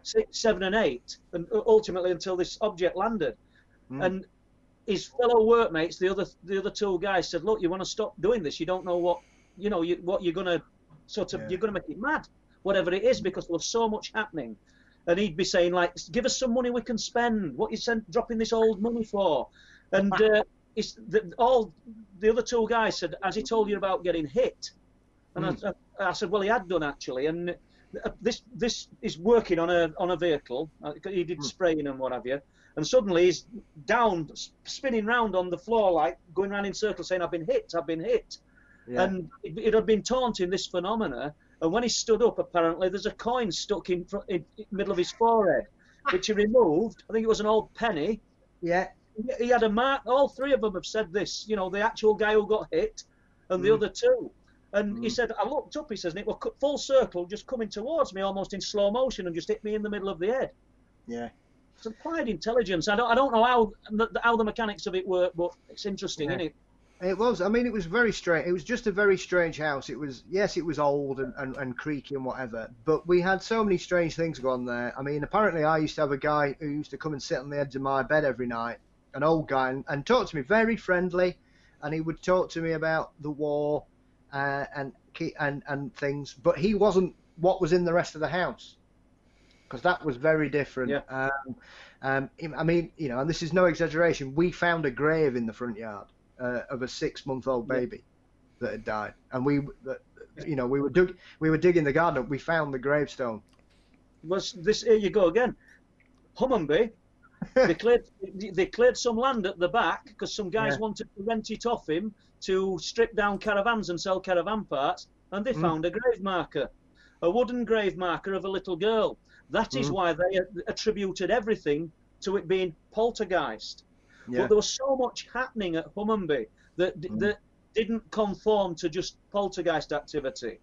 6, 7, and 8, and ultimately until this object landed. And his fellow workmates, the other 2 guys, said, "Look, you want to stop doing this? You don't know what you're gonna sort of, you're going to make it mad, whatever it is, because there was so much happening. And he'd be saying, like, give us some money we can spend. What you dropping this old money for? And all the other two guys said, has he told you about getting hit? And I said, well, he had done, actually. And this is working on a vehicle. He did spraying and what have you. And suddenly he's down, spinning round on the floor, like going round in circles saying, I've been hit. Yeah. And it had been taunting this phenomena. And when he stood up, apparently, there's a coin stuck in the middle of his forehead, which he removed. I think it was an old penny. Yeah. He had a mark. All three of them have said this, you know, the actual guy who got hit and the other two. And he said, I looked up, he says, and it was full circle, just coming towards me almost in slow motion and just hit me in the middle of the head. Yeah. It's applied intelligence. I don't know how the mechanics of it work, but it's interesting, isn't it? It was. I mean, it was very strange. It was just a very strange house. It was, yes, it was old and creaky and whatever, but we had so many strange things going on there. I mean, apparently I used to have a guy who used to come and sit on the edge of my bed every night, an old guy, and talk to me, very friendly, and he would talk to me about the war and things, but he wasn't what was in the rest of the house, because that was very different. Yeah. I mean, you know, and this is no exaggeration, we found a grave in the front yard of a 6-month-old baby that had died, and we were digging the garden up, we found the gravestone. Was this, here you go again, Humpty, they cleared some land at the back because some guys wanted to rent it off him to strip down caravans and sell caravan parts, and they found a grave marker, a wooden grave marker of a little girl. That is why they attributed everything to it being poltergeist. Yeah. But there was so much happening at Humpty that didn't conform to just poltergeist activity.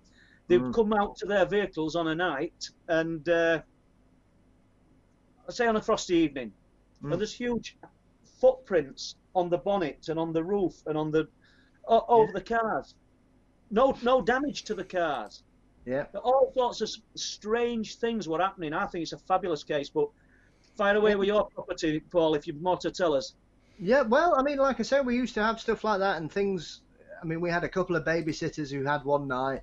They'd come out to their vehicles on a night, and say on a frosty evening, and there's huge footprints on the bonnet and on the roof and on the over the cars. No damage to the cars. Yeah. All sorts of strange things were happening. I think it's a fabulous case, but fire away with your property, Paul, if you've more to tell us. Yeah, well, I mean, like I said, we used to have stuff like that and things. I mean, we had a couple of babysitters who had one night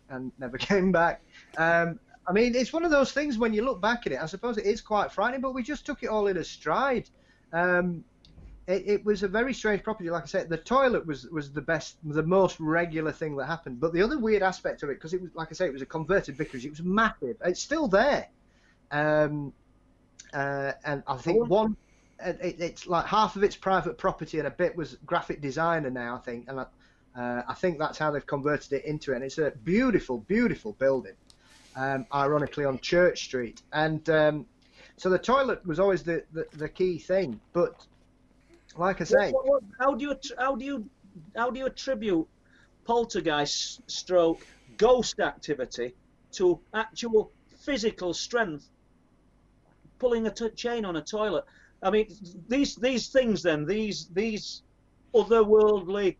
and never came back. I mean, it's one of those things when you look back at it, I suppose it is quite frightening, but we just took it all in a stride. It was a very strange property. Like I said, the toilet was the most regular thing that happened. But the other weird aspect of it, because it was, like I say, it was a converted vicarage. It was massive. It's still there. And I think it's like half of it's private property and a bit was graphic designer now, I think. And I think that's how they've converted it into it. And it's a beautiful, beautiful building, ironically on Church Street. And so the toilet was always the key thing. But like I say, how do you attribute poltergeist stroke ghost activity to actual physical strength, pulling a chain on a toilet? I mean, these things then, these otherworldly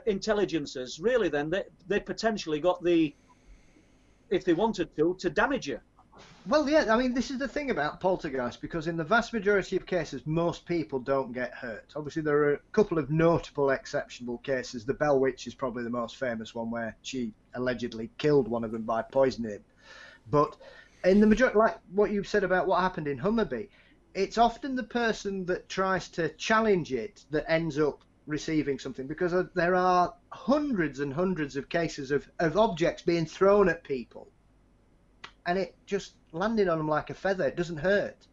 intelligences, really then, they potentially got if they wanted to damage you. Well, yeah, I mean, this is the thing about poltergeist, because in the vast majority of cases, most people don't get hurt. Obviously, there are a couple of notable exceptional cases. The Bell Witch is probably the most famous one, where she allegedly killed one of them by poisoning him. But in the majority, like what you've said about what happened in Humpty, it's often the person that tries to challenge it that ends up receiving something, because there are hundreds and hundreds of cases of objects being thrown at people, and it just landing on them like a feather. It doesn't hurt.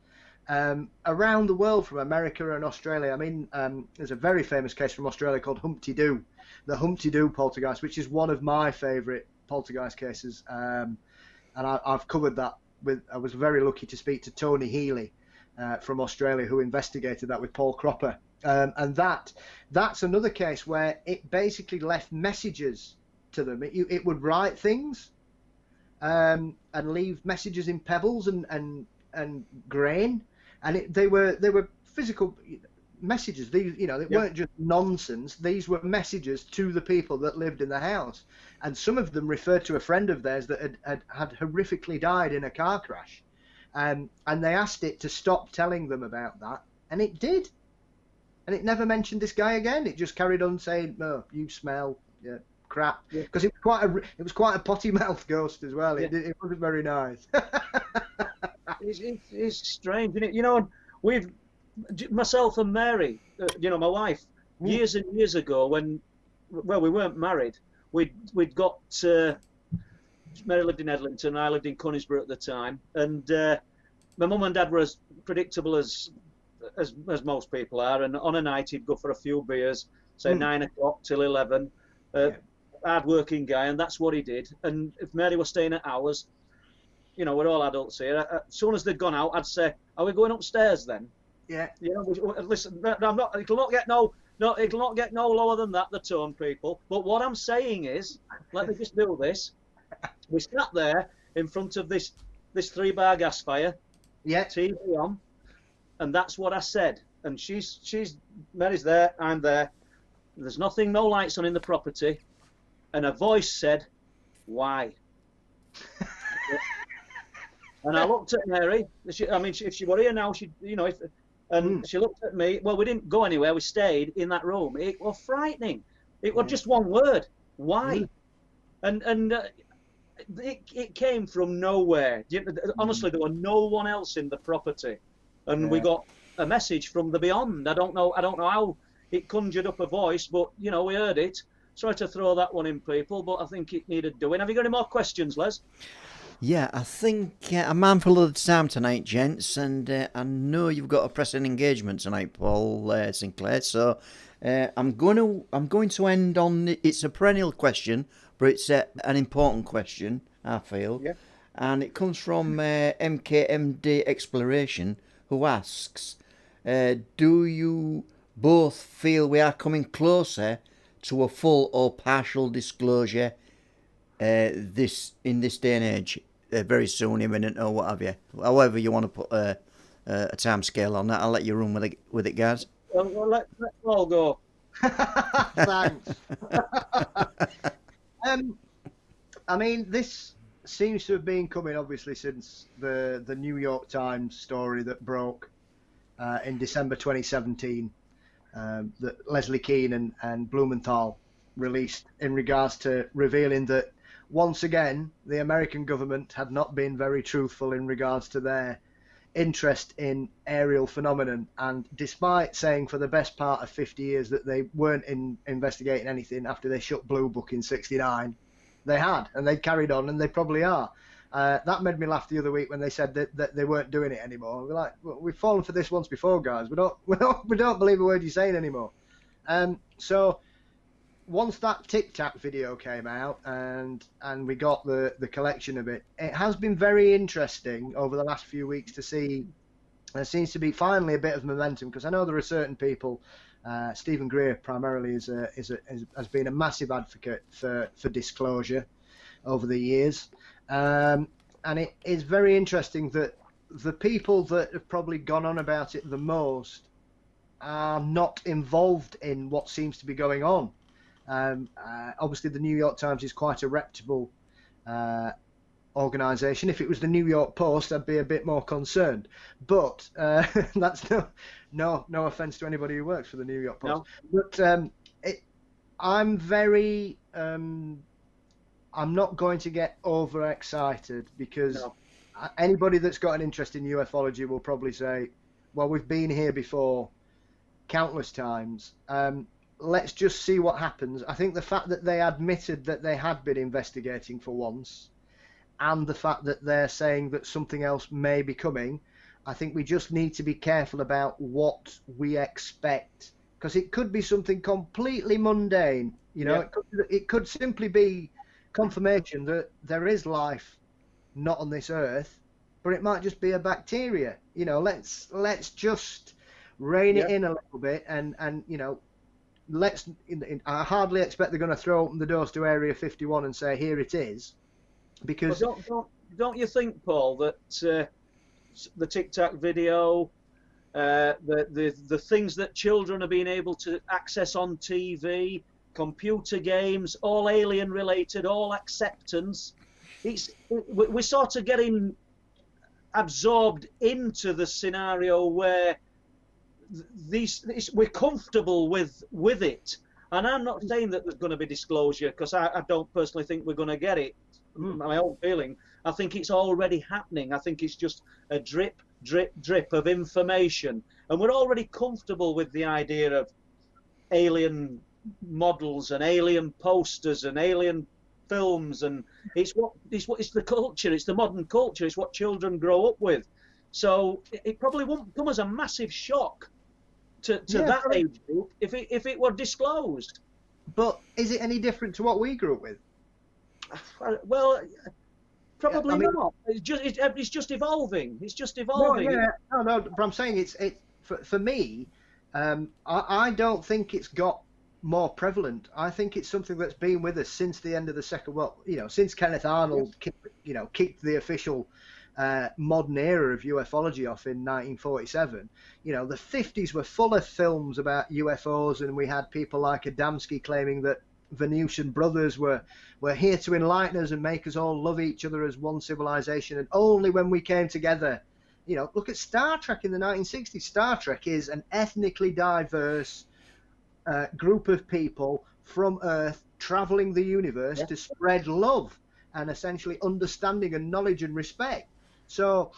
Around the world, from America and Australia, I mean, there's a very famous case from Australia called Humpty-Doo, the Humpty-Doo poltergeist, which is one of my favourite poltergeist cases, and I've covered that I was very lucky to speak to Tony Healy from Australia, who investigated that with Paul Cropper, and that's another case where it basically left messages to them. It would write things and leave messages in pebbles and grain, and they were physical messages. These, they weren't just nonsense. These were messages to the people that lived in the house, and some of them referred to a friend of theirs that had horrifically died in a car crash, and they asked it to stop telling them about that, and it did, and it never mentioned this guy again. It just carried on saying, "Oh, you smell, yeah, crap, because it was quite a potty mouth ghost as well. It wasn't very nice. It's strange, isn't it? You know, myself and Mary, you know, my wife, years and years ago, when we weren't married, we'd got Mary lived in Edlington, and I lived in Conisbrough at the time, and my mum and dad were as predictable as most people are, and on a night he'd go for a few beers, say 9 o'clock till 11. Hard-working guy, and that's what he did. And if Mary was staying at ours, you know, we're all adults here. As soon as they'd gone out, I'd say, "Are we going upstairs then?" Yeah. You know, listen, I'm not. It'll not get no lower than that. The tone, people. But what I'm saying is, let me just do this. We sat there in front of this 3-bar gas fire. Yeah. TV on, and that's what I said. And Mary's there, I'm there. There's nothing, no lights on in the property, and a voice said, "Why?" And I looked at Mary. If she were here now, she looked at me. Well, we didn't go anywhere. We stayed in that room. It was frightening. It was just one word: "Why?" And it came from nowhere. Honestly, there was no one else in the property, and we got a message from the beyond. I don't know how it conjured up a voice, but you know, we heard it. Sorry to throw that one in, people, but I think it needed doing. Have you got any more questions, Les? Yeah, I think I'm mindful of the time tonight, gents, and I know you've got a pressing engagement tonight, Paul Sinclair. So I'm going to end on it's a perennial question, but it's an important question, I feel, and it comes from MKMD Exploration, who asks, "Do you both feel we are coming closer to a full or partial disclosure in this day and age, very soon, imminent, or what have you? However you want to put a time scale on that, I'll let you run with it, guys." Well, let's all go. Thanks. I mean, this seems to have been coming, obviously, since the New York Times story that broke in December 2017 that Leslie Keane and Blumenthal released in regards to revealing that once again the American government had not been very truthful in regards to their interest in aerial phenomenon, and despite saying for the best part of 50 years that they weren't investigating anything after they shut Blue Book in '69, they had, and they carried on, and they probably are. That made me laugh the other week when they said that they weren't doing it anymore. We're like, well, we've fallen for this once before, guys. We don't believe a word you're saying anymore. So once that Tic Tac video came out and we got the collection of it, it has been very interesting over the last few weeks to see. There seems to be finally a bit of momentum, because I know there are certain people. Stephen Greer primarily has been a massive advocate for disclosure over the years. And it is very interesting that the people that have probably gone on about it the most are not involved in what seems to be going on. Obviously, the New York Times is quite a reputable organisation. If it was the New York Post, I'd be a bit more concerned. But that's no offence to anybody who works for the New York Post. No. But I'm very... I'm not going to get overexcited, because anybody that's got an interest in ufology will probably say, well, we've been here before countless times. Let's just see what happens. I think the fact that they admitted that they had been investigating for once, and the fact that they're saying that something else may be coming, I think we just need to be careful about what we expect, because it could be something completely mundane. You know, it could simply be confirmation that there is life not on this earth, but it might just be a bacteria. You know, let's just rein it in a little bit, and you know, I hardly expect they're going to throw open the doors to Area 51 and say, here it is, because don't you think, Paul, that the Tic Tac video, the things that children are being able to access on TV, computer games, all alien related, all acceptance, we're sort of getting absorbed into the scenario where we're comfortable with it, And I'm not saying that there's going to be disclosure, because I don't personally think we're going to get it. My own feeling. I think it's already happening. I think it's just a drip, drip, drip of information. And we're already comfortable with the idea of alien models and alien posters and alien films, and it's the culture, it's the modern culture, it's what children grow up with. So it probably won't come as a massive shock to that age group if it were disclosed. But is it any different to what we grew up with? Well, probably not. It's just evolving. It's just evolving. No, but I'm saying it's for me. I don't think it's got more prevalent. I think it's something that's been with us since the end of the Second World. Since Kenneth Arnold, kicked the official modern era of ufology off in 1947. The 50s were full of films about UFOs, and we had people like Adamski claiming that Venusian brothers were here to enlighten us and make us all love each other as one civilization, and only when we came together. Look at Star Trek in the 1960s. Star Trek is an ethnically diverse group of people from Earth traveling the universe to spread love and essentially understanding and knowledge and respect. So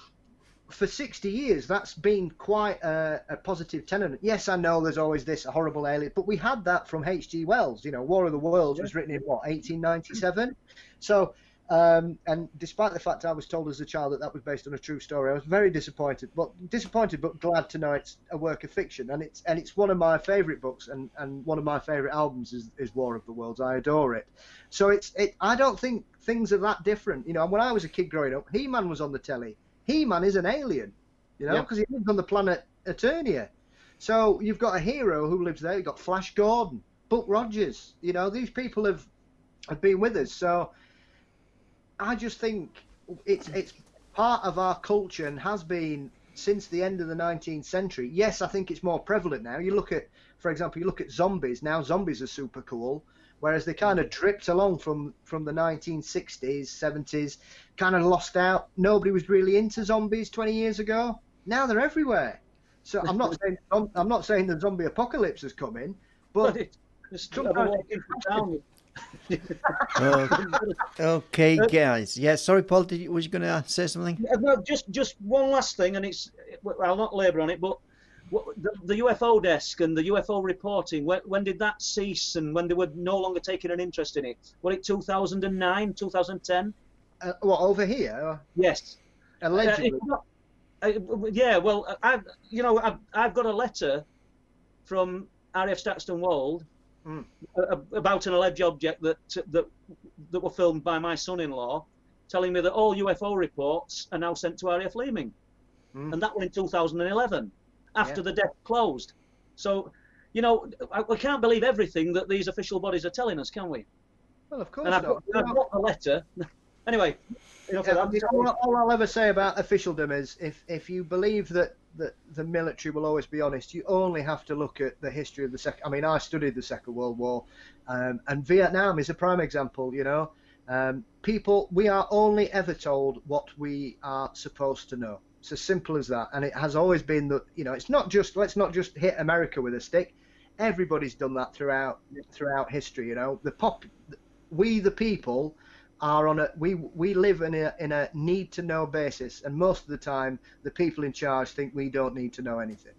for 60 years, that's been quite a positive tenet. Yes, I know there's always this horrible alien, but we had that from H.G. Wells. War of the Worlds was written in, 1897? So, and despite the fact I was told as a child that was based on a true story, I was very disappointed, but glad to know it's a work of fiction. And it's one of my favourite books, and one of my favourite albums is War of the Worlds. I adore it. So I don't think things are that different. When I was a kid growing up, He-Man was on the telly. He-Man is an alien, because he lives on the planet Eternia. So you've got a hero who lives there. You've got Flash Gordon, Buck Rogers. These people have been with us. So I just think it's part of our culture and has been since the end of the 19th century. Yes, I think it's more prevalent now. For example, you look at zombies. Now zombies are super cool. Whereas they kind of dripped along from the 1960s, 70s, kind of lost out. Nobody was really into zombies 20 years ago. Now they're everywhere. So I'm not saying the zombie apocalypse is coming, but okay, guys. Yeah, sorry, Paul. Was you going to say something? No, just one last thing, and I'll not labour on it, but the UFO desk and the UFO reporting, when did that cease, and when they were no longer taking an interest in it? Was it 2009, 2010? What, over here? Yes. Allegedly. Yeah, well, I've got a letter from RAF Stakston Wold about an alleged object that were filmed by my son-in-law, telling me that all UFO reports are now sent to RAF Leeming. And that was in 2011. After the desk closed. So, we can't believe everything that these official bodies are telling us, can we? Well, of course and I've got a letter. Anyway, all I'll ever say about officialdom is if you believe that the military will always be honest, you only have to look at the history of the Second. I mean, I studied the Second World War, and Vietnam is a prime example. We are only ever told what we are supposed to know. It's as simple as that, and it has always been that. It's not just let's not just hit America with a stick. Everybody's done that throughout history. We the people are on we live in a need to know basis, and most of the time the people in charge think we don't need to know anything.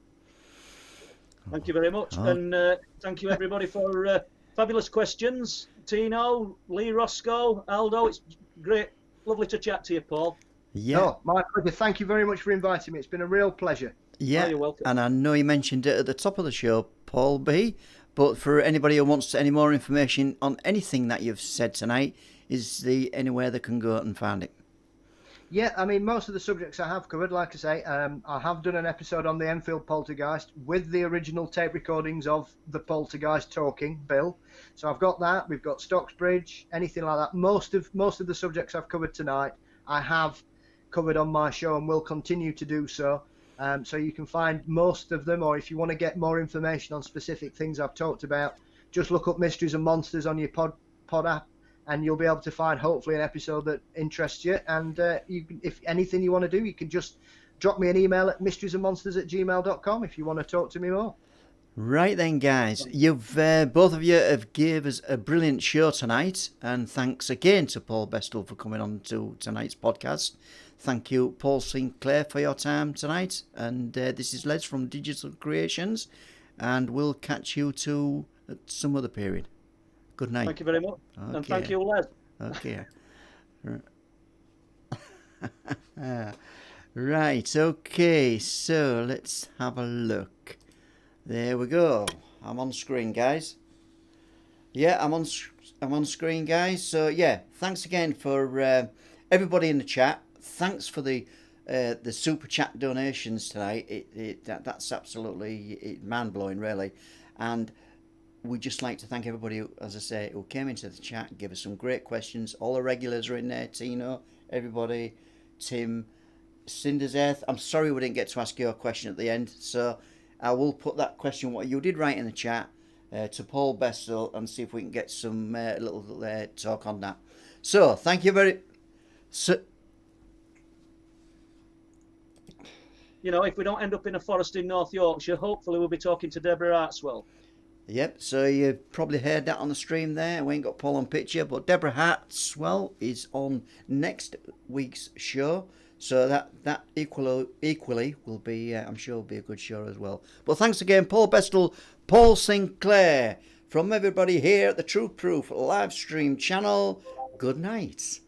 Thank you very much, and thank you everybody for fabulous questions. Tino, Lee Roscoe, Aldo, it's great, lovely to chat to you, Paul. Yeah. No, my pleasure. Thank you very much for inviting me. It's been a real pleasure. Yeah, you're welcome. And I know you mentioned it at the top of the show, Paul B. But for anybody who wants any more information on anything that you've said tonight, is there anywhere they can go and find it? Yeah, I mean, most of the subjects I have covered, like I say, I have done an episode on the Enfield Poltergeist with the original tape recordings of the Poltergeist talking, Bill. So I've got that. We've got Stocksbridge, anything like that. Most of the subjects I've covered tonight, I have covered on my show and will continue to do so. So you can find most of them, or if you want to get more information on specific things I've talked about, just look up Mysteries and Monsters on your pod app, and you'll be able to find hopefully an episode that interests you. And if anything you want to do, you can just drop me an email at mysteriesandmonsters@gmail.com if you want to talk to me more. Right then, guys, you've both of you have gave us a brilliant show tonight, and thanks again to Paul Bestall for coming on to tonight's podcast. Thank you, Paul Sinclair, for your time tonight. And this is Les from Digital Creations, and we'll catch you two at some other period. Good night. Thank you very much, okay. And thank you, Les. Okay. Right. Okay. So let's have a look. There we go. I'm on screen, guys. Yeah, I'm on screen, guys. So yeah, thanks again for everybody in the chat. Thanks for the super chat donations tonight. That's absolutely mind blowing, really. And we'd just like to thank everybody, as I say, who came into the chat and gave us some great questions. All the regulars are in there. Tino, everybody, Tim, Cinder's Earth. I'm sorry we didn't get to ask your question at the end, so I will put that question, what you did write in the chat, to Paul Bestall and see if we can get some little talk on that. So, thank you very... So, you know, if we don't end up in a forest in North Yorkshire, hopefully we'll be talking to Deborah Hartswell. Yep, so you probably heard that on the stream there. We ain't got Paul on picture, but Deborah Hartswell is on next week's show. So that equally will be, I'm sure, will be a good show as well. But thanks again, Paul Bestall, Paul Sinclair, from everybody here at the Truth Proof live stream channel. Good night.